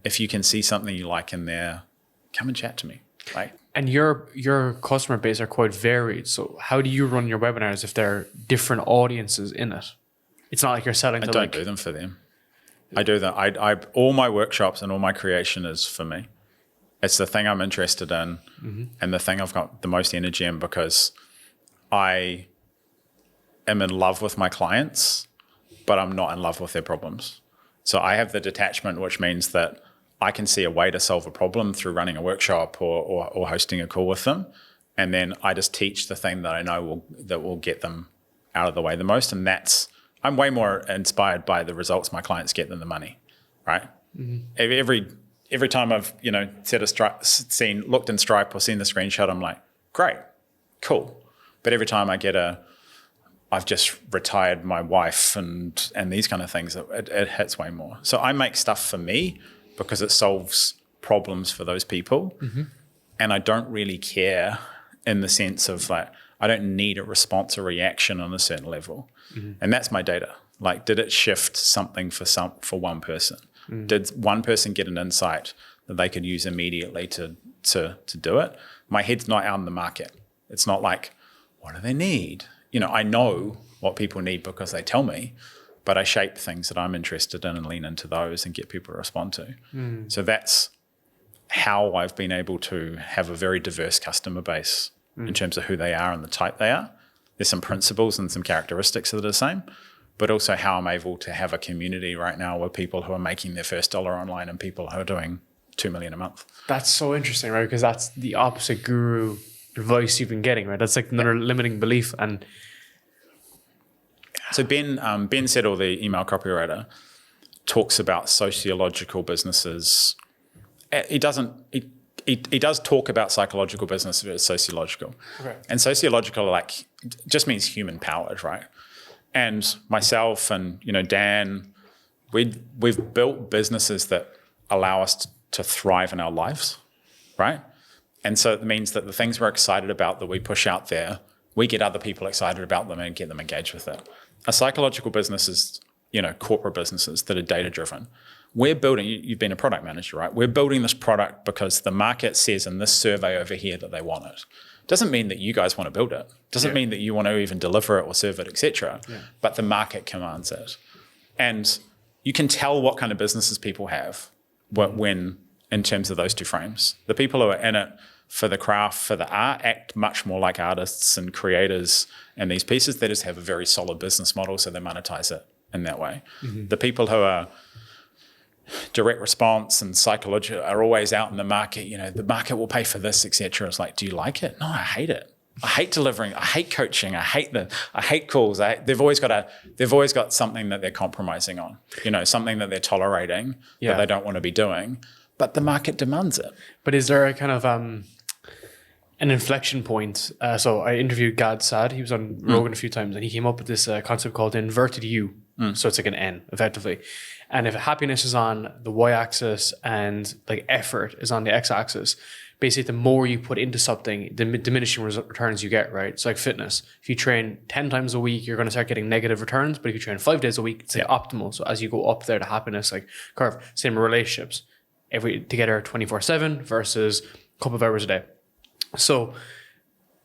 If you can see something you like in there, come and chat to me. Like, and your customer base are quite varied. So how do you run your webinars if there are different audiences in it? It's not like you're selling to I don't do them for them. I do that. I all my workshops and all my creation is for me. It's the thing I'm interested in and the thing I've got the most energy in because I am in love with my clients, but I'm not in love with their problems. So I have the detachment, which means that I can see a way to solve a problem through running a workshop or hosting a call with them. And then I just teach the thing that I know will get them out of the way the most. And I'm way more inspired by the results my clients get than the money, right? Every time I've, looked in Stripe or seen the screenshot, I'm like, great, cool. But every time I get I've just retired my wife and these kind of things, it hits way more. So I make stuff for me because it solves problems for those people. And I don't really care in the sense of like, I don't need a response or reaction on a certain level. And that's my data. Like, did it shift something for one person? Did one person get an insight that they could use immediately to do it? My head's not out in the market. It's not like, what do they need? I know what people need because they tell me, but I shape things that I'm interested in and lean into those and get people to respond to. So that's how I've been able to have a very diverse customer base in terms of who they are and the type they are. There's some principles and some characteristics that are the same, but also how I'm able to have a community right now with people who are making their first dollar online and people who are doing 2 million a month. That's so interesting, right? Because that's the opposite guru advice you've been getting, right? That's like another limiting belief. And so Ben Settle, the email copywriter, talks about sociological businesses. He does talk about psychological business, but it's sociological. Okay. And sociological just means human powered, right? And myself and Dan, we've built businesses that allow us to thrive in our lives, right? And so it means that the things we're excited about that we push out there, we get other people excited about them and get them engaged with it. A psychological business is, corporate businesses that are data-driven. We're building, you've been a product manager, right? We're building this product because the market says in this survey over here that they want it. Doesn't mean that you guys want to build it. Doesn't mean that you want to even deliver it or serve it, etc. But the market commands it. And you can tell what kind of businesses people have when in terms of those two frames. The people who are in it for the craft, for the art, act much more like artists and creators and these pieces. They just have a very solid business model, so they monetize it in that way. The people who are direct response and psychology are always out in the market, the market will pay for this, etc. It's like, do you like it? No, I hate it. I hate delivering. I hate coaching. I hate calls. They've always got something that they're compromising on, something that they're tolerating that they don't want to be doing, but the market demands it. But is there a kind of an inflection point? So I interviewed Gad Saad. He was on Rogan a few times, and he came up with this concept called the inverted U. So it's like an N, effectively. And if happiness is on the y-axis and like effort is on the x-axis, basically the more you put into something, the diminishing returns you get, right? It's like fitness. If you train 10 times a week, you're going to start getting negative returns. But if you train 5 days a week, it's like optimal. So as you go up there, the happiness like curve. Same with relationships. Together 24/7 versus a couple of hours a day. So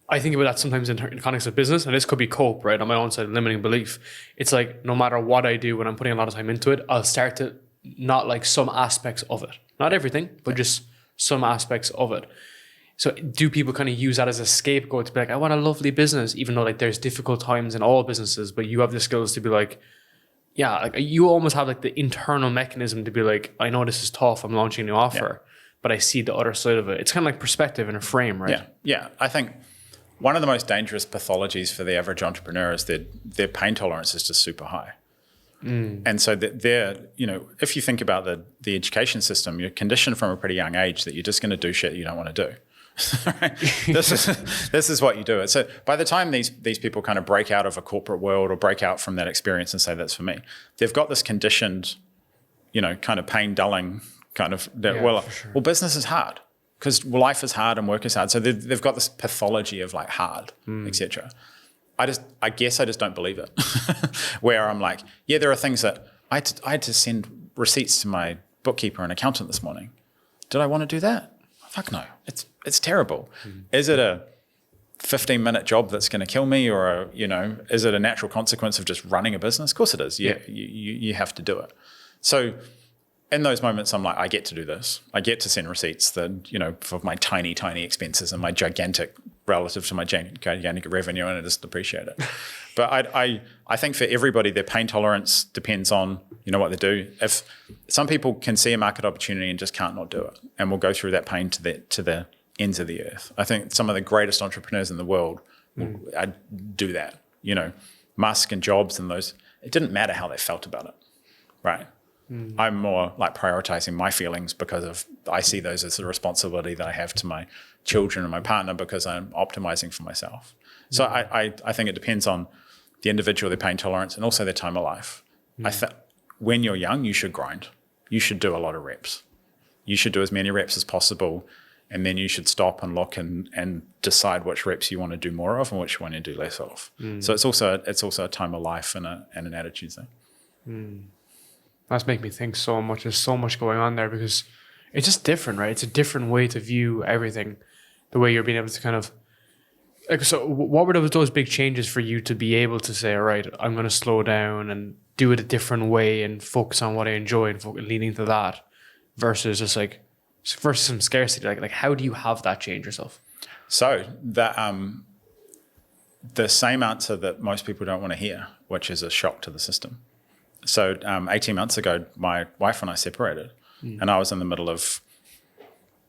I think about that sometimes in the context of business, and this could be cope, right? On my own side, limiting belief. It's like no matter what I do when I'm putting a lot of time into it, I'll start to not like some aspects of it. Not everything, but just some aspects of it. So do people kind of use that as a scapegoat to be like, I want a lovely business, even though like there's difficult times in all businesses, but you have the skills to be like, yeah, like you almost have like the internal mechanism to be like, I know this is tough, I'm launching a new offer, but I see the other side of it. It's kind of like perspective and a frame, right? Yeah. I think one of the most dangerous pathologies for the average entrepreneur is their pain tolerance is just super high. And so if you think about the education system, you're conditioned from a pretty young age that you're just going to do shit you don't want to do. Right? This is what you do. So by the time these people kind of break out of a corporate world or break out from that experience and say that's for me, they've got this conditioned, kind of pain dulling kind of well, business is hard because life is hard and work is hard. So they've got this pathology of like hard, etc. I guess I just don't believe it. Where I'm like, yeah, there are things that I had to send receipts to my bookkeeper and accountant this morning. Did I want to do that? Fuck no. It's terrible. Is it a 15-minute job that's going to kill me, or is it a natural consequence of just running a business? Of course it is. You have to do it. So in those moments, I'm like, I get to do this. I get to send receipts that for my tiny expenses and my gigantic relative to my gigantic revenue, and I just appreciate it. But I think for everybody, their pain tolerance depends on what they do. If some people can see a market opportunity and just can't not do it, and will go through that pain to the ends of the earth. I think some of the greatest entrepreneurs in the world do that. Musk and Jobs and those. It didn't matter how they felt about it, right? I'm more like prioritizing my feelings because I see those as a responsibility that I have to my children and my partner because I'm optimizing for myself. So I think it depends on the individual, their pain tolerance, and also their time of life. When you're young, you should grind. You should do a lot of reps. You should do as many reps as possible, and then you should stop and look and decide which reps you want to do more of and which one you do less of. So it's also a time of life and an attitude thing. That's making me think so much. There's so much going on there because it's just different, right? It's a different way to view everything. The way you're being able to kind of Like, so what were those big changes for you to be able to say, all right, I'm going to slow down and do it a different way and focus on what I enjoy and leaning to that versus just like, versus some scarcity? Like how do you have that change yourself? So the same answer that most people don't want to hear, which is a shock to the system. So 18 months ago, my wife and I separated, and I was in the middle of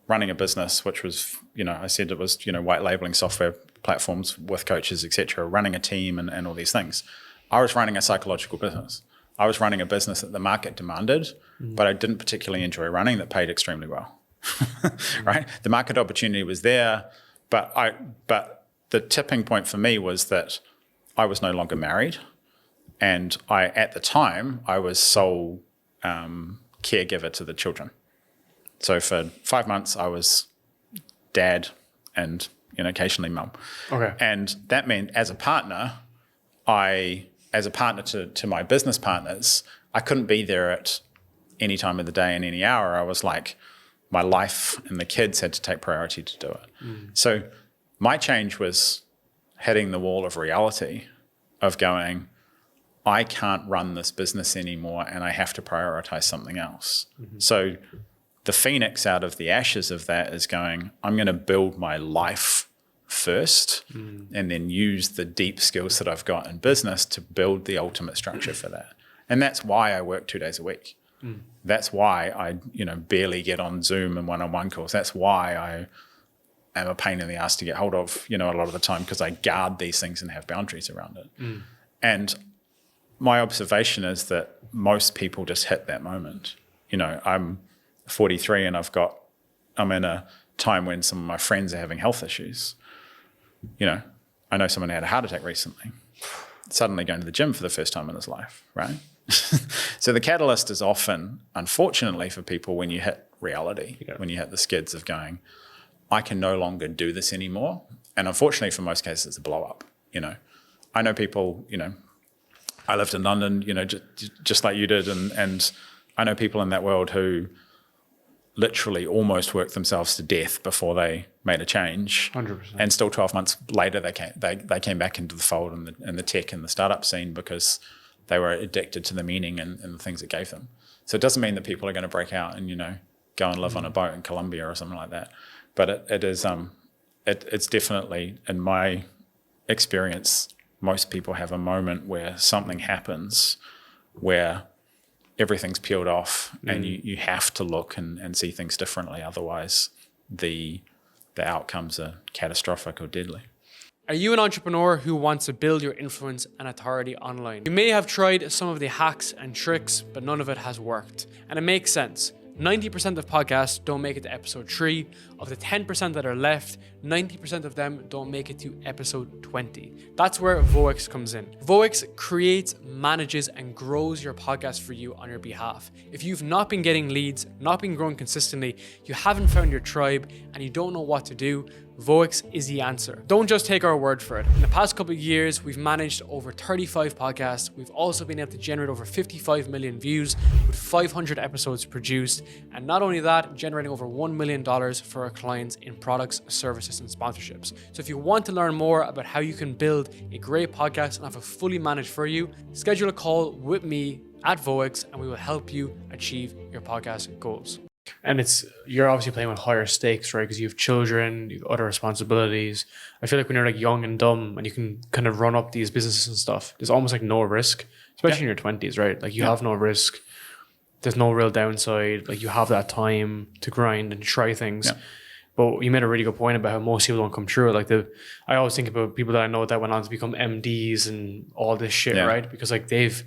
running a business, which was, I said it was, white labeling software platforms with coaches, etc., running a team and all these things. I was running a psychological business. I was running a business that the market demanded, but I didn't particularly enjoy running, that paid extremely well. Right? The market opportunity was there, but the tipping point for me was that I was no longer married. And at the time, I was sole caregiver to the children. So for 5 months, I was dad and, occasionally mum. Okay. And that meant as a partner to my business partners, I couldn't be there at any time of the day and any hour. I was like, my life and the kids had to take priority to do it. So my change was hitting the wall of reality of going, I can't run this business anymore and I have to prioritize something else. So the phoenix out of the ashes of that is going, I'm going to build my life first and then use the deep skills that I've got in business to build the ultimate structure for that. And that's why I work 2 days a week. That's why I, barely get on Zoom and one-on-one calls. That's why I am a pain in the ass to get hold of, a lot of the time, because I guard these things and have boundaries around it. And my observation is that most people just hit that moment. I'm 43 and I'm in a time when some of my friends are having health issues. I know someone had a heart attack recently, suddenly going to the gym for the first time in his life, right? So the catalyst is often, unfortunately for people, when you hit reality, when you hit the skids of going, I can no longer do this anymore. And unfortunately for most cases, it's a blow up. I know people, I lived in London, just like you did. And I know people in that world who literally almost worked themselves to death before they made a change. 100%. And still 12 months later, they came back into the fold in the tech and the startup scene because they were addicted to the meaning and the things it gave them. So it doesn't mean that people are going to break out and, go and live on a boat in Colombia or something like that. But it's definitely, in my experience, most people have a moment where something happens where everything's peeled off and you have to look and see things differently. Otherwise, the outcomes are catastrophic or deadly. Are you an entrepreneur who wants to build your influence and authority online? You may have tried some of the hacks and tricks, but none of it has worked. And it makes sense. 90% of podcasts don't make it to episode 3. Of the 10% that are left, 90% of them don't make it to episode 20. That's where Voix comes in. Voix creates, manages, and grows your podcast for you on your behalf. If you've not been getting leads, not been growing consistently, you haven't found your tribe, and you don't know what to do, Voix is the answer. Don't just take our word for it. In the past couple of years, we've managed over 35 podcasts. We've also been able to generate over 55 million views with 500 episodes produced. And not only that, generating over $1 million for our clients in products, services, and sponsorships. So if you want to learn more about how you can build a great podcast and have it fully managed for you, schedule a call with me at Voix and we will help you achieve your podcast goals. And you're obviously playing with higher stakes, right? Because you have children, you have other responsibilities. I feel like when you're like young and dumb and you can kind of run up these businesses and stuff, there's almost like no risk, especially in your 20s, right? Like you have no risk. There's no real downside. Like you have that time to grind and try things. Yeah. But you made a really good point about how most people don't come through. Like I always think about people that I know that went on to become MDs and all this shit, right? Because like they've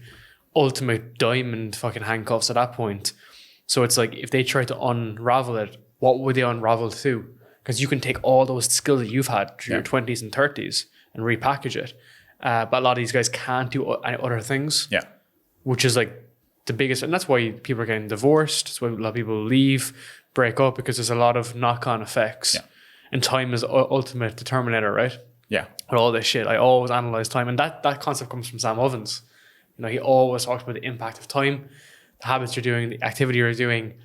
ultimate diamond fucking handcuffs at that point. So it's like if they try to unravel it, what would they unravel to? Because you can take all those skills that you've had through your 20s and 30s and repackage it. But a lot of these guys can't do other things. Yeah. Which is like the biggest, and that's why people are getting divorced. That's why a lot of people leave, break up, because there's a lot of knock-on effects. Yeah. And time is ultimate determinator, right? Yeah. With all this shit, I always analyze time. And that concept comes from Sam Ovens. He always talks about the impact of time, the habits you're doing, the activity you're doing,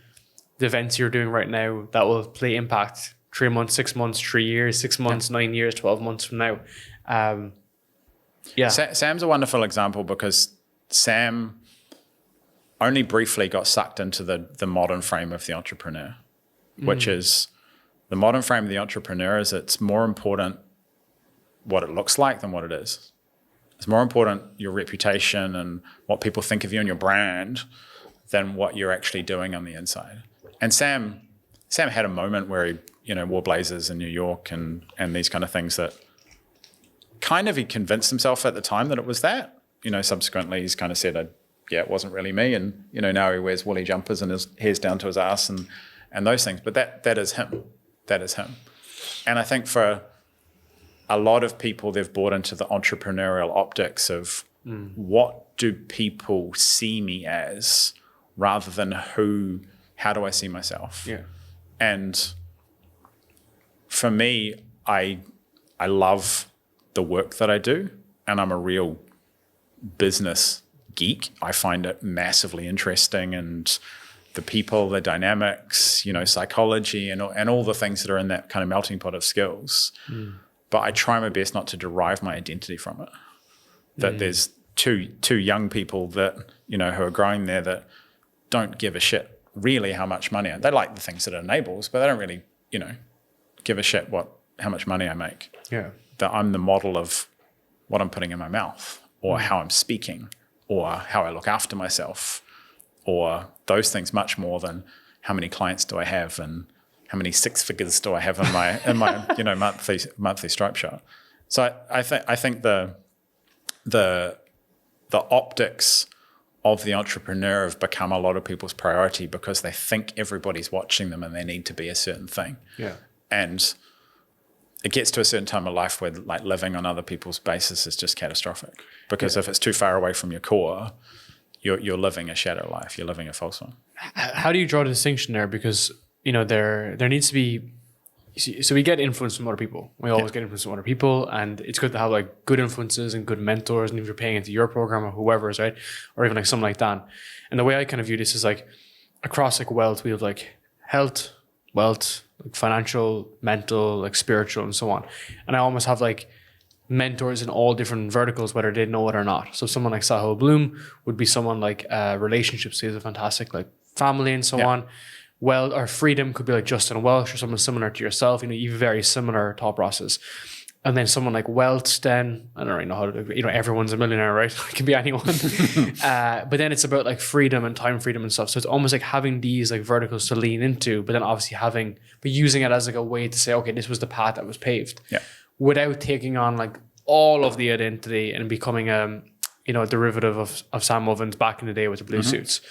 the events you're doing right now that will play impact 3 months, 6 months, 3 years, 6 months, 9 years, 12 months from now. Sam's a wonderful example because Sam only briefly got sucked into the modern frame of the entrepreneur, which is the modern frame of the entrepreneur is it's more important what it looks like than what it is. It's more important your reputation and what people think of you and your brand than what you're actually doing on the inside. And Sam had a moment where he, wore blazers in New York and these kind of things that kind of he convinced himself at the time that it was that. Subsequently he's kind of said, it wasn't really me. And, now he wears woolly jumpers and his hair's down to his ass and those things. But that is him. That is him. And I think for a lot of people, they've bought into the entrepreneurial optics of what do people see me as rather than how do I see myself? Yeah. And for me, I love the work that I do, and I'm a real business geek. I find it massively interesting, and the people, the dynamics, psychology, and all the things that are in that kind of melting pot of skills. But I try my best not to derive my identity from it. That there's two young people that who are growing there that don't give a shit really how much money they like the things that it enables, but they don't really give a shit how much money I make. Yeah. That I'm the model of what I'm putting in my mouth, or how I'm speaking, or how I look after myself, or those things much more than how many clients do I have and how many six figures do I have in my monthly stripe chart. So I think the optics of the entrepreneur have become a lot of people's priority because they think everybody's watching them and they need to be a certain thing. Yeah. And it gets to a certain time of life where like living on other people's basis is just catastrophic. Because if it's too far away from your core, you're living a shadow life. You're living a false one. How do you draw the distinction there? Because there needs to be. So we get influence from other people. We always get influence from other people, and it's good to have like good influences and good mentors. And if you're paying into your program or whoever's, right, or even like someone like Dan. And the way I kind of view this is like across like wealth, we have like health, wealth, like financial, mental, like spiritual, and so on. And I almost have like mentors in all different verticals, whether they know it or not. So someone like Sahil Bloom would be someone like relationships. He's a fantastic like family and so on. Well, or freedom could be like Justin Welsh or someone similar to yourself. You have very similar thought process. And then someone like wealth, then I don't really know how to, everyone's a millionaire, right? It can be anyone. But then it's about like freedom and time freedom and stuff. So it's almost like having these like verticals to lean into, but then obviously but using it as like a way to say, okay, this was the path that was paved. Yeah. Without taking on like all of the identity and becoming a derivative of Sam Ovens back in the day with the blue suits.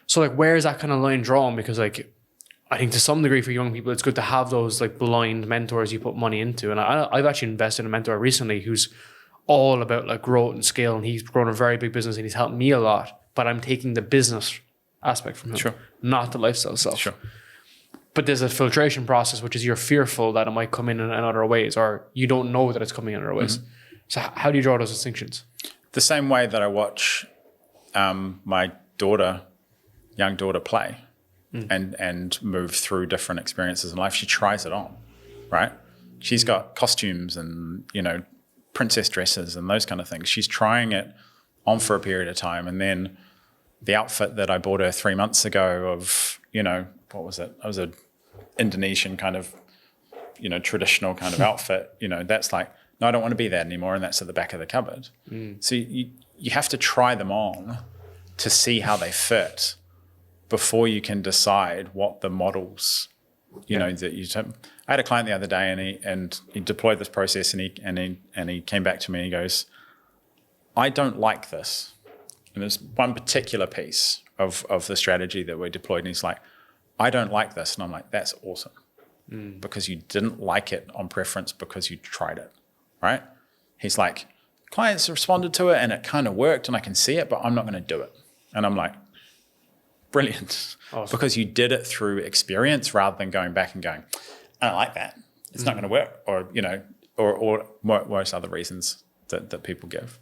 So like, where is that kind of line drawn? Because like, I think to some degree for young people, it's good to have those like blind mentors you put money into. And I've actually invested in a mentor recently who's all about like growth and scale. And he's grown a very big business and he's helped me a lot, but I'm taking the business aspect from him, not the lifestyle stuff. Sure. But there's a filtration process, which is you're fearful that it might come in other ways, or you don't know that it's coming in other ways. So how do you draw those distinctions? The same way that I watch my young daughter play and move through different experiences in life. She tries it on, right? She's got costumes and, princess dresses and those kind of things. She's trying it on for a period of time. And then the outfit that I bought her 3 months ago of, what was it? It was a Indonesian kind of, traditional kind of outfit. That's like, no, I don't want to be that anymore. And that's at the back of the cupboard. So you have to try them on to see how they fit before you can decide what the models, that you take. I had a client the other day and he deployed this process and he came back to me and he goes, I don't like this. And there's one particular piece of the strategy that we deployed and he's like, I don't like this. And I'm like, that's awesome. Because you didn't like it on preference because you tried it, right? He's like, clients responded to it and it kind of worked and I can see it, but I'm not going to do it. And I'm like, brilliant. Awesome. Because you did it through experience rather than going back and going, I don't like that. It's not going to work. Or, or most other reasons that people give.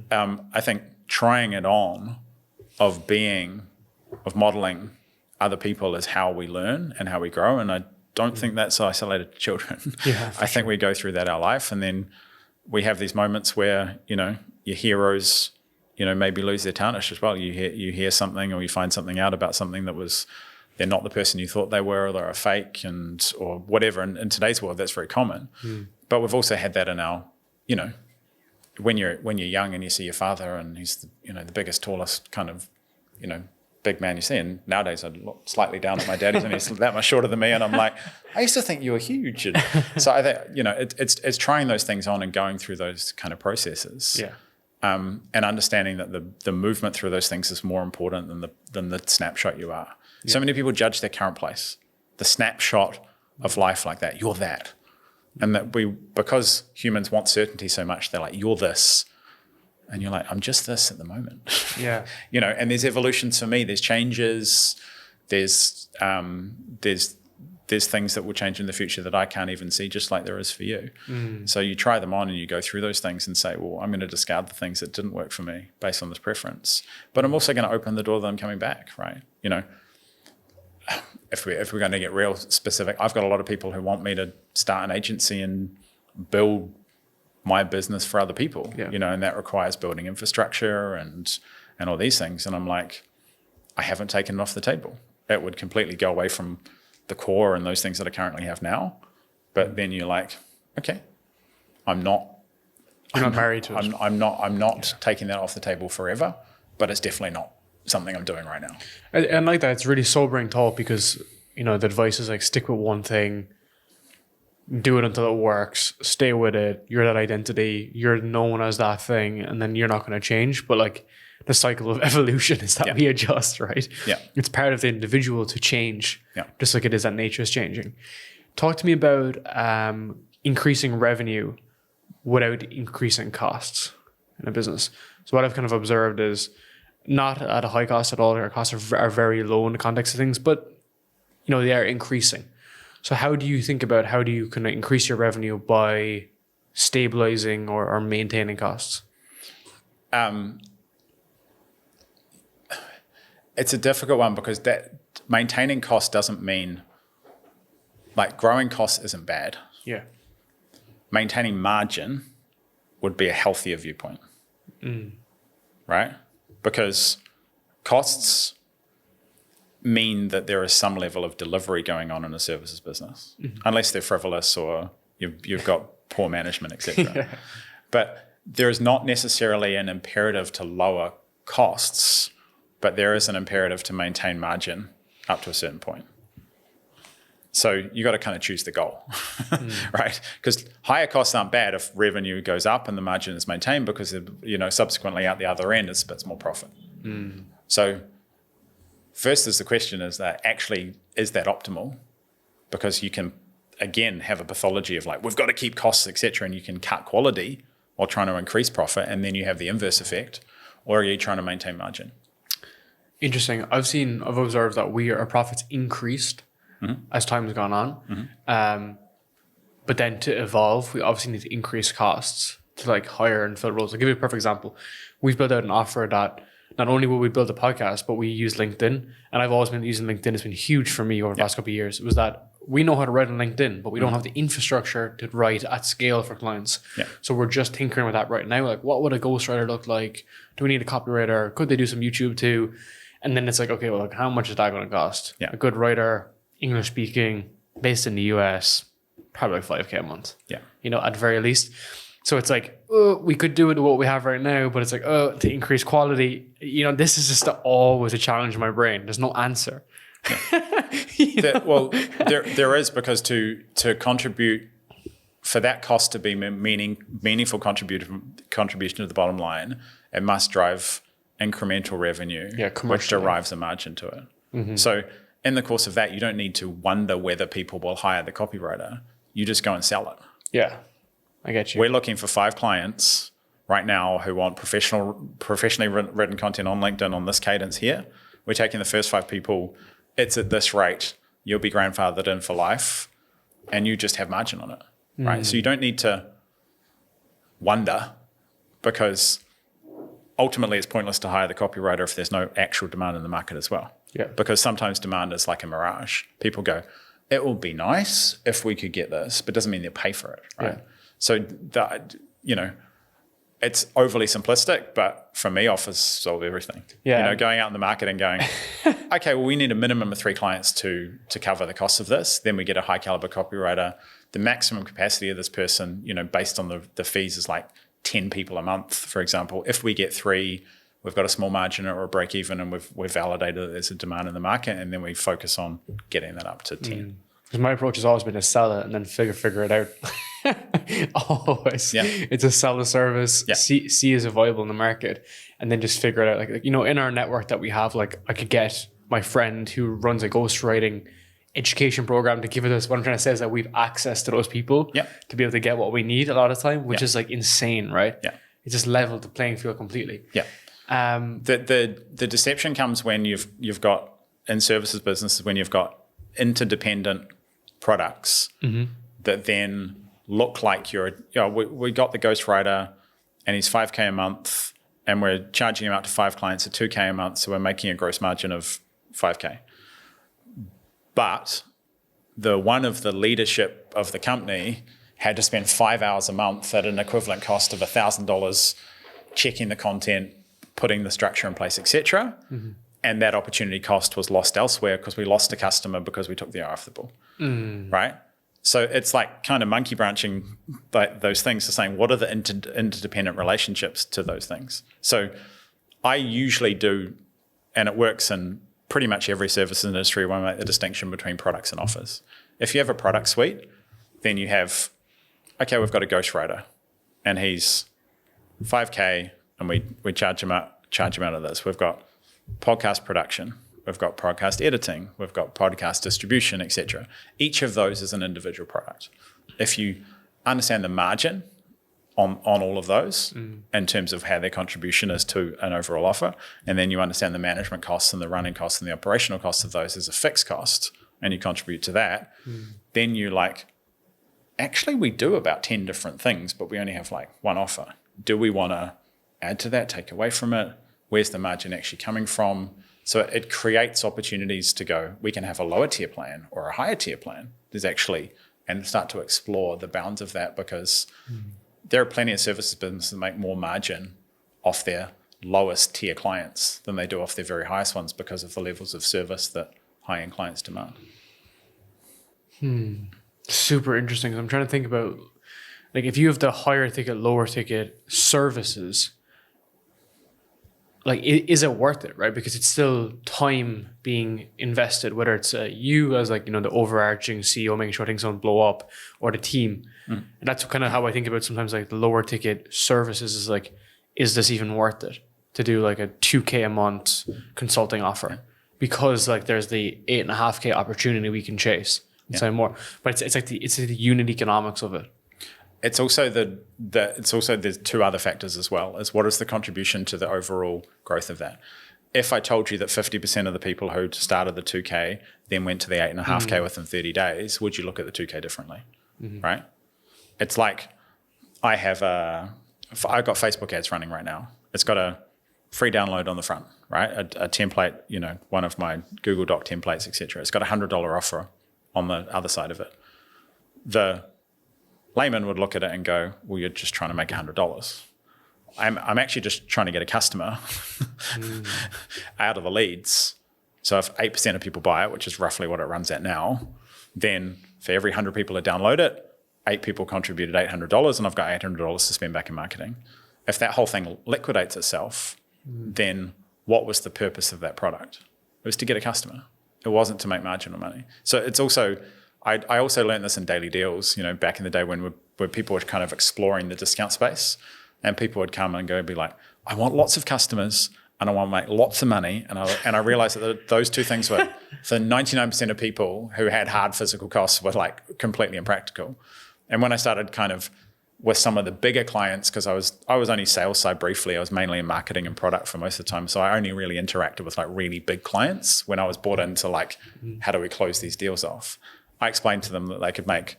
I think trying it on of modeling other people is how we learn and how we grow. And I don't think that's isolated to children. Yeah, I think we go through that our life, and then we have these moments where, you know, your heroes, you know, maybe lose their tarnish as well. You hear something, or you find something out about something that was, they're not the person you thought they were, or they're a fake, or whatever. And in today's world, that's very common. But we've also had that in our, you know, when you're young and you see your father and he's the, you know, the biggest, tallest kind of, you know, big man you see. And nowadays I look slightly down at my dad. He's only that much shorter than me, and I'm like, I used to think you were huge. And so I think, you know, it's trying those things on and going through those kind of processes. Yeah. And understanding that the movement through those things is more important than the snapshot you are. Yeah. So many people judge their current place, the snapshot of life like that. You're that. And that because humans want certainty so much, they're like, you're this. And you're like, I'm just this at the moment. Yeah. You know, and there's evolutions for me. There's changes. There's things that will change in the future that I can't even see, just like there is for you. So you try them on and you go through those things and say, well, I'm going to discard the things that didn't work for me based on this preference. But I'm also going to open the door to them coming back, right? You know, if we're going to get real specific, I've got a lot of people who want me to start an agency and build my business for other people, you know, and that requires building infrastructure and all these things. And I'm like, I haven't taken it off the table. It would completely go away from the core and those things that I currently have now. But then you're like, okay, I'm not married to it. I'm not taking that off the table forever, but it's definitely not something I'm doing right now. And like that, it's really sobering thought, because, you know, the advice is like, stick with one thing, do it until it works, stay with it. You're that identity, you're known as that thing, and then you're not going to change. But like, the cycle of evolution is that we adjust, right? Yeah. It's part of the individual to change, just like it is that nature is changing. Talk to me about increasing revenue without increasing costs in a business. So what I've kind of observed is not at a high cost at all. Our costs are very low in the context of things, but, you know, they are increasing. So how do you think about how do you kind of increase your revenue by stabilizing or maintaining costs? It's a difficult one, because that maintaining cost doesn't mean, like, growing costs isn't bad. Yeah. Maintaining margin would be a healthier viewpoint, right? Because costs mean that there is some level of delivery going on in a services business, unless they're frivolous or you've got poor management, etc. But there is not necessarily an imperative to lower costs, but there is an imperative to maintain margin up to a certain point. So you got to kind of choose the goal, right? Because higher costs aren't bad if revenue goes up and the margin is maintained, because, you know, subsequently out the other end it spits more profit. So first is the question, is that optimal? Because you can, again, have a pathology of like, we've got to keep costs, etc., and you can cut quality while trying to increase profit, and then you have the inverse effect. Or are you trying to maintain margin? Interesting. I've observed that our profits increased as time has gone on. But then to evolve, we obviously need to increase costs to like hire and fill roles. I'll give you a perfect example. We've built out an offer that not only will we build a podcast, but we use LinkedIn. And I've always been using LinkedIn. It's been huge for me over the last couple of years. It was that we know how to write on LinkedIn, but we don't have the infrastructure to write at scale for clients. So we're just tinkering with that right now. Like, what would a ghostwriter look like? Do we need a copywriter? Could they do some YouTube too? And then it's like, okay, well, like, how much is that going to cost? A good writer, English speaking, based in the US, probably like $5,000 a month. You know, at very least. So it's like, we could do it with what we have right now, but it's like, to increase quality, you know, this is just always a challenge in my brain. There's no answer. Well, there is, because to contribute, for that cost to be meaningful contribution to the bottom line, it must drive incremental revenue, which derives a margin to it. So in the course of that, you don't need to wonder whether people will hire the copywriter. You just go and sell it. Yeah, I get you. We're looking for 5 clients right now who want professionally written content on LinkedIn on this cadence here. We're taking the first 5 people. It's at this rate. You'll be grandfathered in for life, and you just have margin on it, right? So you don't need to wonder, because ultimately it's pointless to hire the copywriter if there's no actual demand in the market as well. Because sometimes demand is like a mirage. People go, it will be nice if we could get this, but it doesn't mean they'll pay for it, right? Yeah. So that, it's overly simplistic, but for me, offers solve everything. Yeah. Going out in the market and going, okay, well, we need a minimum of 3 clients to cover the cost of this. Then we get a high caliber copywriter. The maximum capacity of this person, based on the fees is like 10 people a month, for example. If we get 3, we've got a small margin or a break even, and we've validated that there's a demand in the market, and then we focus on getting that up to 10. Because my approach has always been to sell it and then figure it out. Always. Yeah. It's a sell the service, Yeah. see is it viable in the market, and then just figure it out. Like, in our network that we have, like I could get my friend who runs a ghostwriting education program to give it us. What I'm trying to say is that we've access to those people to be able to get what we need a lot of the time, which is like insane, right? Yeah. It just leveled the playing field completely. Yeah. The deception comes when you've got in services businesses, when you've got interdependent products that then look like we got the ghostwriter and he's $5K a month and we're charging him out to 5 clients at $2K a month, so we're making a gross margin of $5K. But one of the leadership of the company had to spend 5 hours a month at an equivalent cost of $1,000 checking the content, putting the structure in place, etc. And that opportunity cost was lost elsewhere because we lost a customer because we took the eye off the ball, right? So it's like kind of monkey branching those things to saying, what are the interdependent relationships to those things? So I usually do, and it works in pretty much every service industry, when I make the distinction between products and offers. If you have a product suite, then you have, okay, we've got a ghostwriter and he's $5K and we charge him out of this. We've got podcast production, we've got podcast editing, we've got podcast distribution, etc. Each of those is an individual product. If you understand the margin on all of those in terms of how their contribution is to an overall offer, and then you understand the management costs and the running costs and the operational costs of those as a fixed cost, and you contribute to that, then you actually we do about 10 different things, but we only have one offer. Do we want to add to that, take away from it? Where's the margin actually coming from? So it creates opportunities to go, we can have a lower tier plan or a higher tier plan. And start to explore the bounds of that, because there are plenty of services businesses that make more margin off their lowest tier clients than they do off their very highest ones because of the levels of service that high-end clients demand. Super interesting. I'm trying to think about, if you have the higher ticket, lower ticket services, is it worth it, right? Because it's still time being invested, whether it's you as the overarching CEO making sure things don't blow up, or the team. And that's kind of how I think about sometimes the lower ticket services is is this even worth it to do a $2K a month consulting offer? Because there's the $8.5K opportunity we can chase and say more. But it's the unit economics of it. It's also there's 2 other factors as well, is what is the contribution to the overall growth of that. If I told you that 50% of the people who started the 2K then went to the 8.5K within 30 days, would you look at the 2K differently, right? It's like I've got Facebook ads running right now. It's got a free download on the front, right? A template, one of my Google Doc templates, etc. It's got a $100 offer on the other side of it. The layman would look at it and go, well, you're just trying to make $100. I'm actually just trying to get a customer out of the leads. So if 8% of people buy it, which is roughly what it runs at now, then for every 100 people that download it, 8 people contributed $800, and I've got $800 to spend back in marketing. If that whole thing liquidates itself, then what was the purpose of that product? It was to get a customer. It wasn't to make marginal money. So it's also, I also learned this in daily deals, back in the day when people were kind of exploring the discount space, and people would come and go and be like, I want lots of customers and I want to make lots of money. And I realized that those 2 things were, for 99% of people who had hard physical costs, were completely impractical. And when I started kind of with some of the bigger clients, because I was only sales side briefly, I was mainly in marketing and product for most of the time. So I only really interacted with really big clients when I was brought into how do we close these deals off? I explained to them that they could make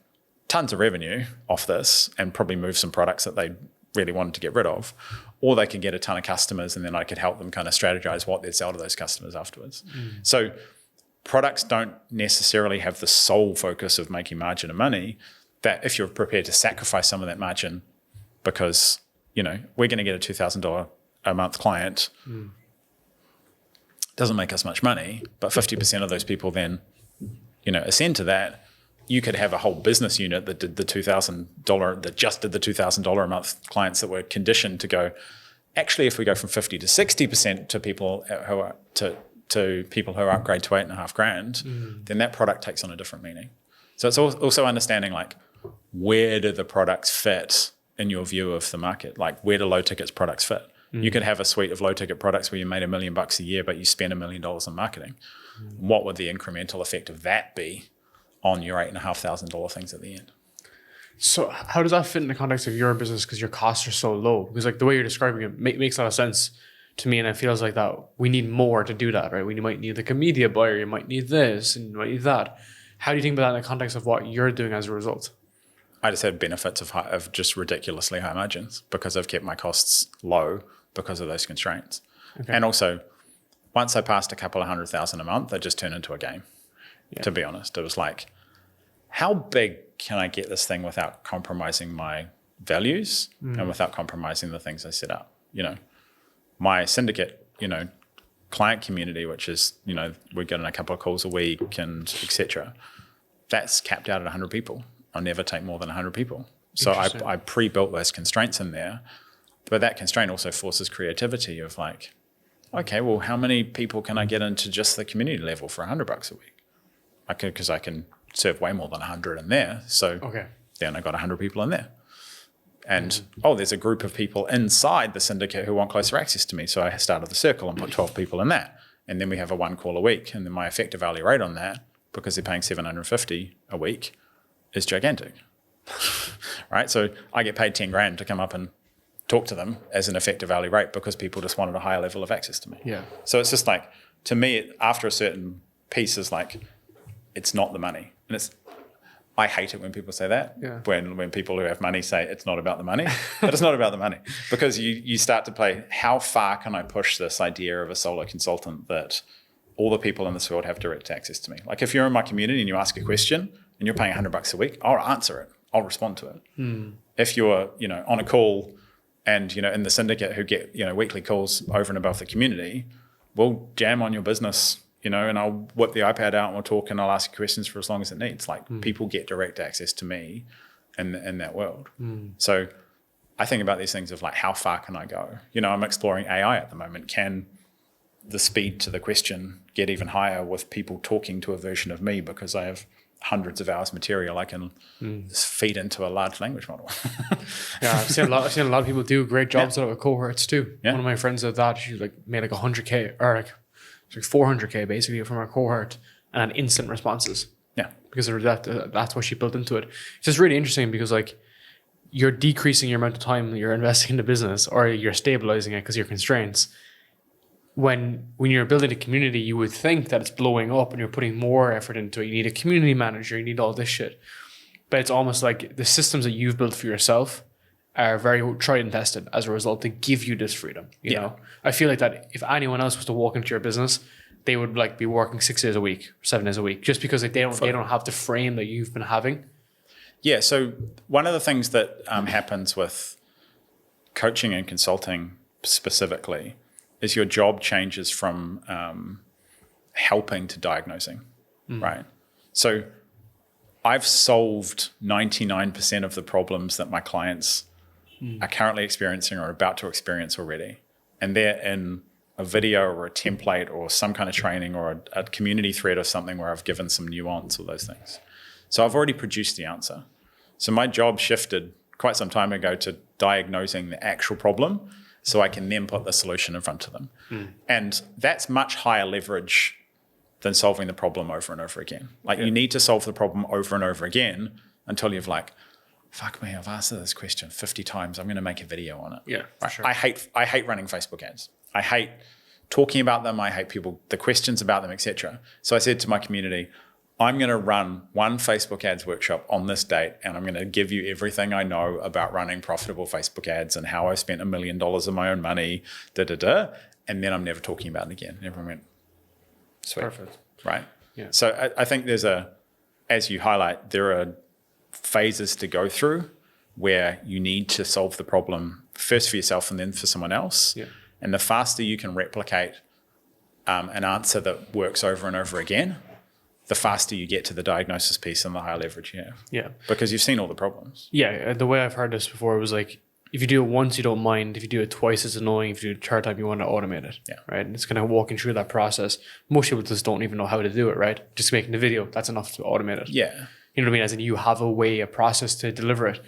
tons of revenue off this and probably move some products that they really wanted to get rid of, or they could get a ton of customers and then I could help them kind of strategize what they'd sell to those customers afterwards. So products don't necessarily have the sole focus of making margin and money, that if you're prepared to sacrifice some of that margin because, we're going to get a $2,000 a month client, doesn't make us much money, but 50% of those people then, ascend to that, you could have a whole business unit that did the $2,000, that just did the $2,000 a month clients that were conditioned to go, actually, if we go from 50 to 60% to people who are to people who upgrade to $8,500, then that product takes on a different meaning. So it's also understanding like, where do the products fit in your view of the market? Like, where do low tickets products fit? You could have a suite of low ticket products where you made $1 million a year, but you spend $1 million on marketing. What would the incremental effect of that be on your $8,500 things at the end? So how does that fit in the context of your business? Because your costs are so low. Because like the way you're describing it makes a lot of sense to me, and it feels like that we need more to do that, right? We might need like a media buyer, you might need this, and you might need that. How do you think about that in the context of what you're doing as a result? I just have benefits of just ridiculously high margins because I've kept my costs low because of those constraints. Okay. And also, once I passed a couple of $100,000 a month, it just turned into a game, to be honest. It was like, how big can I get this thing without compromising my values and without compromising the things I set up? My syndicate, client community, which is, we're getting a couple of calls a week and et cetera, that's capped out at 100 people. I'll never take more than 100 people. So I pre-built those constraints in there. But that constraint also forces creativity of like, okay, well, how many people can I get into just the community level for $100 a week? Because I can serve way more than 100 in there. So then I got 100 people in there. And, there's a group of people inside the syndicate who want closer access to me. So I started the circle and put 12 people in that. And then we have a 1 call a week. And then my effective hourly rate on that, because they're paying $750 a week, is gigantic. Right? So I get paid $10,000 to come up and talk to them as an effective hourly rate because people just wanted a higher level of access to me. Yeah. So it's just like, to me, after a certain piece is like, it's not the money. And I hate it when people say that. Yeah. When people who have money say it's not about the money, but it's not about the money, because you start to play, how far can I push this idea of a solo consultant that all the people in this world have direct access to me? Like if you're in my community and you ask a question and you're paying $100 a week, I'll answer it. I'll respond to it. If you're, on a call and, in the syndicate who get, weekly calls over and above the community, we'll jam on your business, and I'll whip the iPad out and we'll talk and I'll ask you questions for as long as it needs. Like people get direct access to me in that world. So I think about these things of like, how far can I go? I'm exploring AI at the moment. Can the speed to the question get even higher with people talking to a version of me because I have hundreds of hours material I can feed into a large language model? I've seen a lot of people do great jobs out of cohorts too. One of my friends did that. She made like 100K or like 400K basically from our cohort and instant responses. Yeah, because of that's what she built into it. It's just really interesting because like you're decreasing your amount of time that you're investing in the business, or you're stabilizing it because of your constraints. When you're building a community, you would think that it's blowing up and you're putting more effort into it. You need a community manager, you need all this shit. But it's almost like the systems that you've built for yourself are very tried and tested as a result to give you this freedom. You know, I feel like that if anyone else was to walk into your business, they would like be working 6 days a week, 7 days a week, just because like, they don't have the frame that you've been having. Yeah. So one of the things that happens with coaching and consulting specifically is your job changes from helping to diagnosing, right? So I've solved 99% of the problems that my clients are currently experiencing or about to experience already. And they're in a video or a template or some kind of training or a community thread or something where I've given some nuance or those things. So I've already produced the answer. So my job shifted quite some time ago to diagnosing the actual problem so I can then put the solution in front of them. And that's much higher leverage than solving the problem over and over again. Like you need to solve the problem over and over again until you've like, fuck me, I've asked this question 50 times. I'm going to make a video on it. Yeah, right? Sure. I hate running Facebook ads. I hate talking about them. I hate people, the questions about them, etc. So I said to my community, I'm going to run one Facebook ads workshop on this date, and I'm going to give you everything I know about running profitable Facebook ads and how I spent $1 million of my own money, and then I'm never talking about it again. And everyone went, sweet. Perfect. Right? Yeah. So I think as you highlight, there are phases to go through where you need to solve the problem first for yourself and then for someone else. Yeah. And the faster you can replicate an answer that works over and over again, the faster you get to the diagnosis piece and the higher leverage you have. Yeah. Because you've seen all the problems. Yeah. The way I've heard this before was like, if you do it once, you don't mind. If you do it twice, it's annoying. If you do it a third time, you want to automate it. Yeah. Right. And it's kind of walking through that process. Most people just don't even know how to do it, right? Just making the video, that's enough to automate it. Yeah. You know what I mean? As in you have a way, a process to deliver it.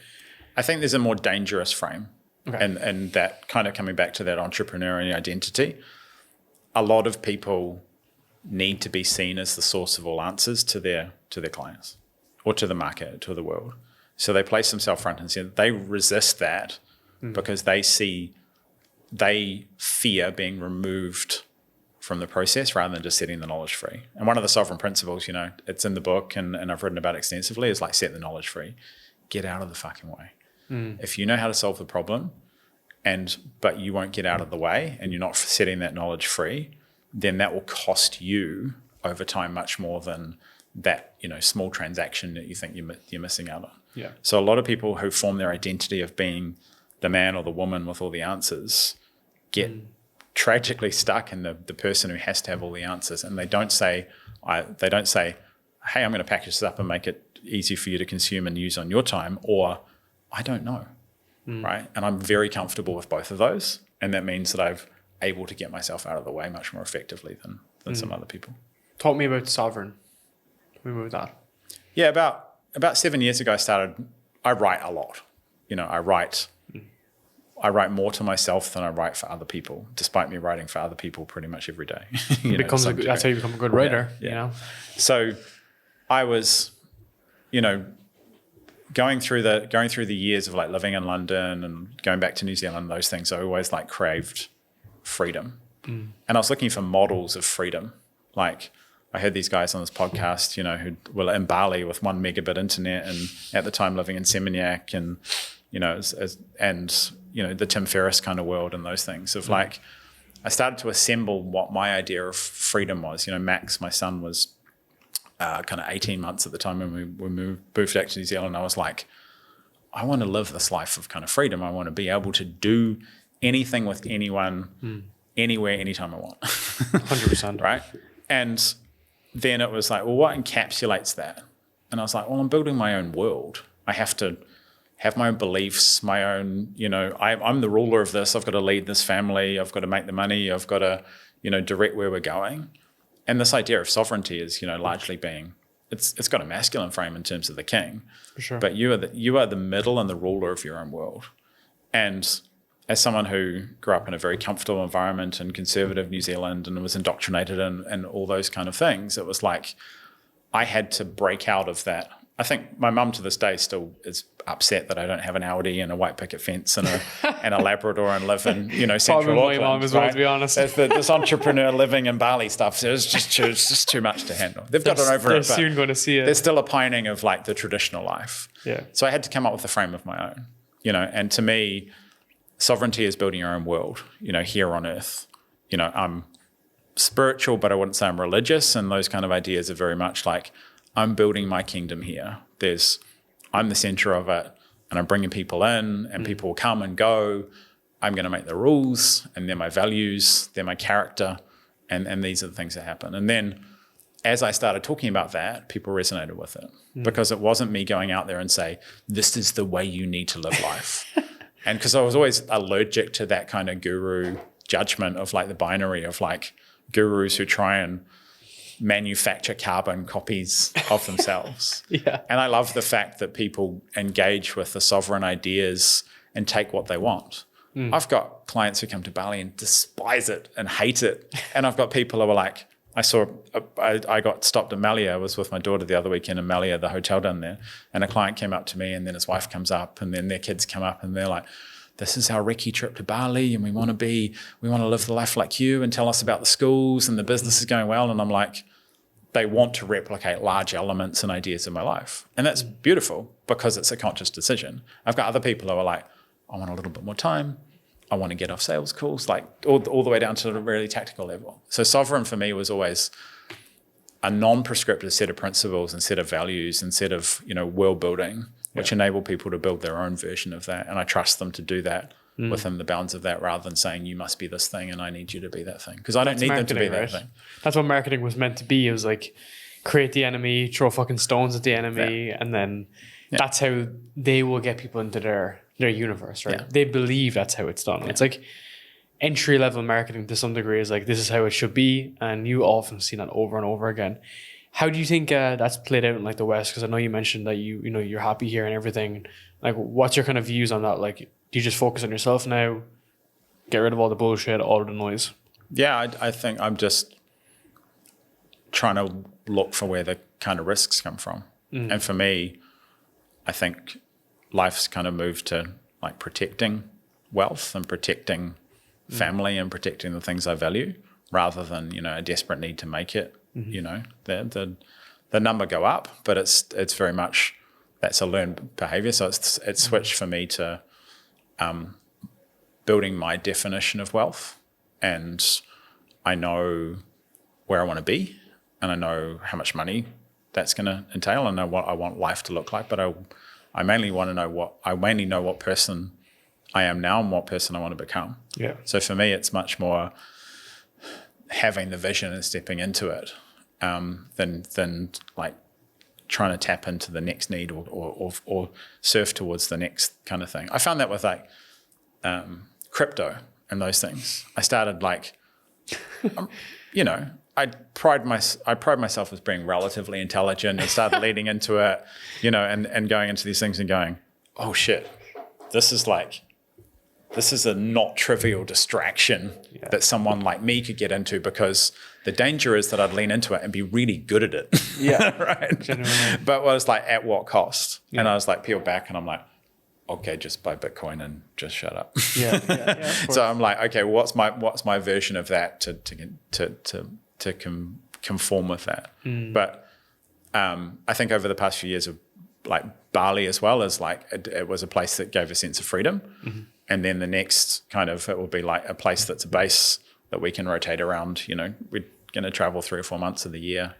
I think there's a more dangerous frame. Okay. And that kind of coming back to that entrepreneurial identity, a lot of people need to be seen as the source of all answers to their clients or to the market, to the world. So they place themselves front and center. They resist that because they fear being removed from the process rather than just setting the knowledge free. And one of the sovereign principles, it's in the book and I've written about it extensively, is like set the knowledge free. Get out of the fucking way. If you know how to solve the problem but you won't get out of the way and you're not setting that knowledge free, then that will cost you over time much more than that, small transaction that you think you're missing out on. Yeah. So a lot of people who form their identity of being the man or the woman with all the answers get tragically stuck in the person who has to have all the answers. And they don't say, hey, I'm going to package this up and make it easy for you to consume and use on your time, or I don't know, right? And I'm very comfortable with both of those. And that means that I'm able to get myself out of the way much more effectively than some other people. Talk me about Sovereign. Talk me about that. Yeah, about 7 years ago, I write a lot. I write more to myself than I write for other people, despite me writing for other people pretty much every day. That's how you become a good writer, So I was, going through the years of like living in London and going back to New Zealand, those things, I always like craved freedom. And I was looking for models of freedom. Like I heard these guys on this podcast, who were in Bali with 1 megabit internet and at the time living in Seminyak and, the Tim Ferriss kind of world and those things of like, I started to assemble what my idea of freedom was. Max, my son, was kind of 18 months at the time when we moved back to New Zealand. I was like, I want to live this life of kind of freedom. I want to be able to do anything with anyone, anywhere, anytime I want. 100%. Right? And then it was like, well, what encapsulates that? And I was like, well, I'm building my own world. I have to have my own beliefs, my own, I'm the ruler of this. I've got to lead this family. I've got to make the money. I've got to, direct where we're going. And this idea of sovereignty is, largely being, it's got a masculine frame in terms of the king. For sure. But you are the middle and the ruler of your own world. And as someone who grew up in a very comfortable environment in conservative New Zealand and was indoctrinated in all those kind of things, it was like I had to break out of that. I think my mum to this day still is upset that I don't have an Audi and a white picket fence and a Labrador and live in central Auckland. My mum as well, to be honest. This entrepreneur living in Bali stuff is just too much to handle. They've got it over it. They're soon going to see it. There's still a pining of like the traditional life. Yeah. So I had to come up with a frame of my own. And to me, sovereignty is building your own world. Here on Earth. I'm spiritual, but I wouldn't say I'm religious, and those kind of ideas are very much like, I'm building my kingdom here. I'm the center of it, and I'm bringing people in, and people will come and go. I'm going to make the rules, and they're my values, they're my character, and these are the things that happen. And then as I started talking about that, people resonated with it because it wasn't me going out there and say, this is the way you need to live life. And because I was always allergic to that kind of guru judgment of like the binary of like gurus who try and manufacture carbon copies of themselves. Yeah. And I love the fact that people engage with the sovereign ideas and take what they want. I've got clients who come to Bali and despise it and hate it. And I've got people who are like, I got stopped at Malia. I was with my daughter the other weekend in Malia, the hotel down there. And a client came up to me, and then his wife comes up, and then their kids come up, and they're like, this is our recce trip to Bali, and we want to live the life like you, and tell us about the schools and the business is going well. And I'm like, they want to replicate large elements and ideas in my life. And that's beautiful because it's a conscious decision. I've got other people who are like, I want a little bit more time. I want to get off sales calls, like all the way down to a really tactical level. So sovereign for me was always a non-prescriptive set of principles and set of values and set of, world building, which enable people to build their own version of that. And I trust them to do that within the bounds of that, rather than saying you must be this thing and I need you to be that thing. Because I don't need them to be that thing. That's what marketing was meant to be. It was like create the enemy, throw fucking stones at the enemy, and then that's how they will get people into their universe, right? They believe that's how it's done. It's like entry-level marketing to some degree is like, this is how it should be, and you often see that over and over again. How do you think that's played out in like the West? Because I know you mentioned that you're happy here and everything. Like, what's your kind of views on that? Like, do you just focus on yourself now, get rid of all the bullshit, all of the noise? Yeah, I think I'm just trying to look for where the kind of risks come from. And for me, I think life's kind of moved to like protecting wealth and protecting family and protecting the things I value, rather than a desperate need to make it. The number go up, but it's very much that's a learned behavior. So it's switched for me to building my definition of wealth, and I know where I want to be, and I know how much money that's going to entail, and I know what I want life to look like. But I mainly know what person I am now and what person I want to become. Yeah. So for me, it's much more having the vision and stepping into it than like trying to tap into the next need or surf towards the next kind of thing. I found that with like crypto and those things. I started like, I pride myself as being relatively intelligent, and started leading into it, and going into these things and going, oh shit, this is a not trivial distraction that someone like me could get into, because the danger is that I'd lean into it and be really good at it. Yeah. Right. Genuinely. But it was like, at what cost? Yeah. And I was like, peeled back and I'm like, okay, just buy Bitcoin and just shut up. Yeah. So I'm like, okay, what's my version of that to conform with that? But I think over the past few years of like Bali as well, as like it was a place that gave a sense of freedom. And then the next kind of, it will be like a place that's a base that we can rotate around. We're going to travel 3 or 4 months of the year,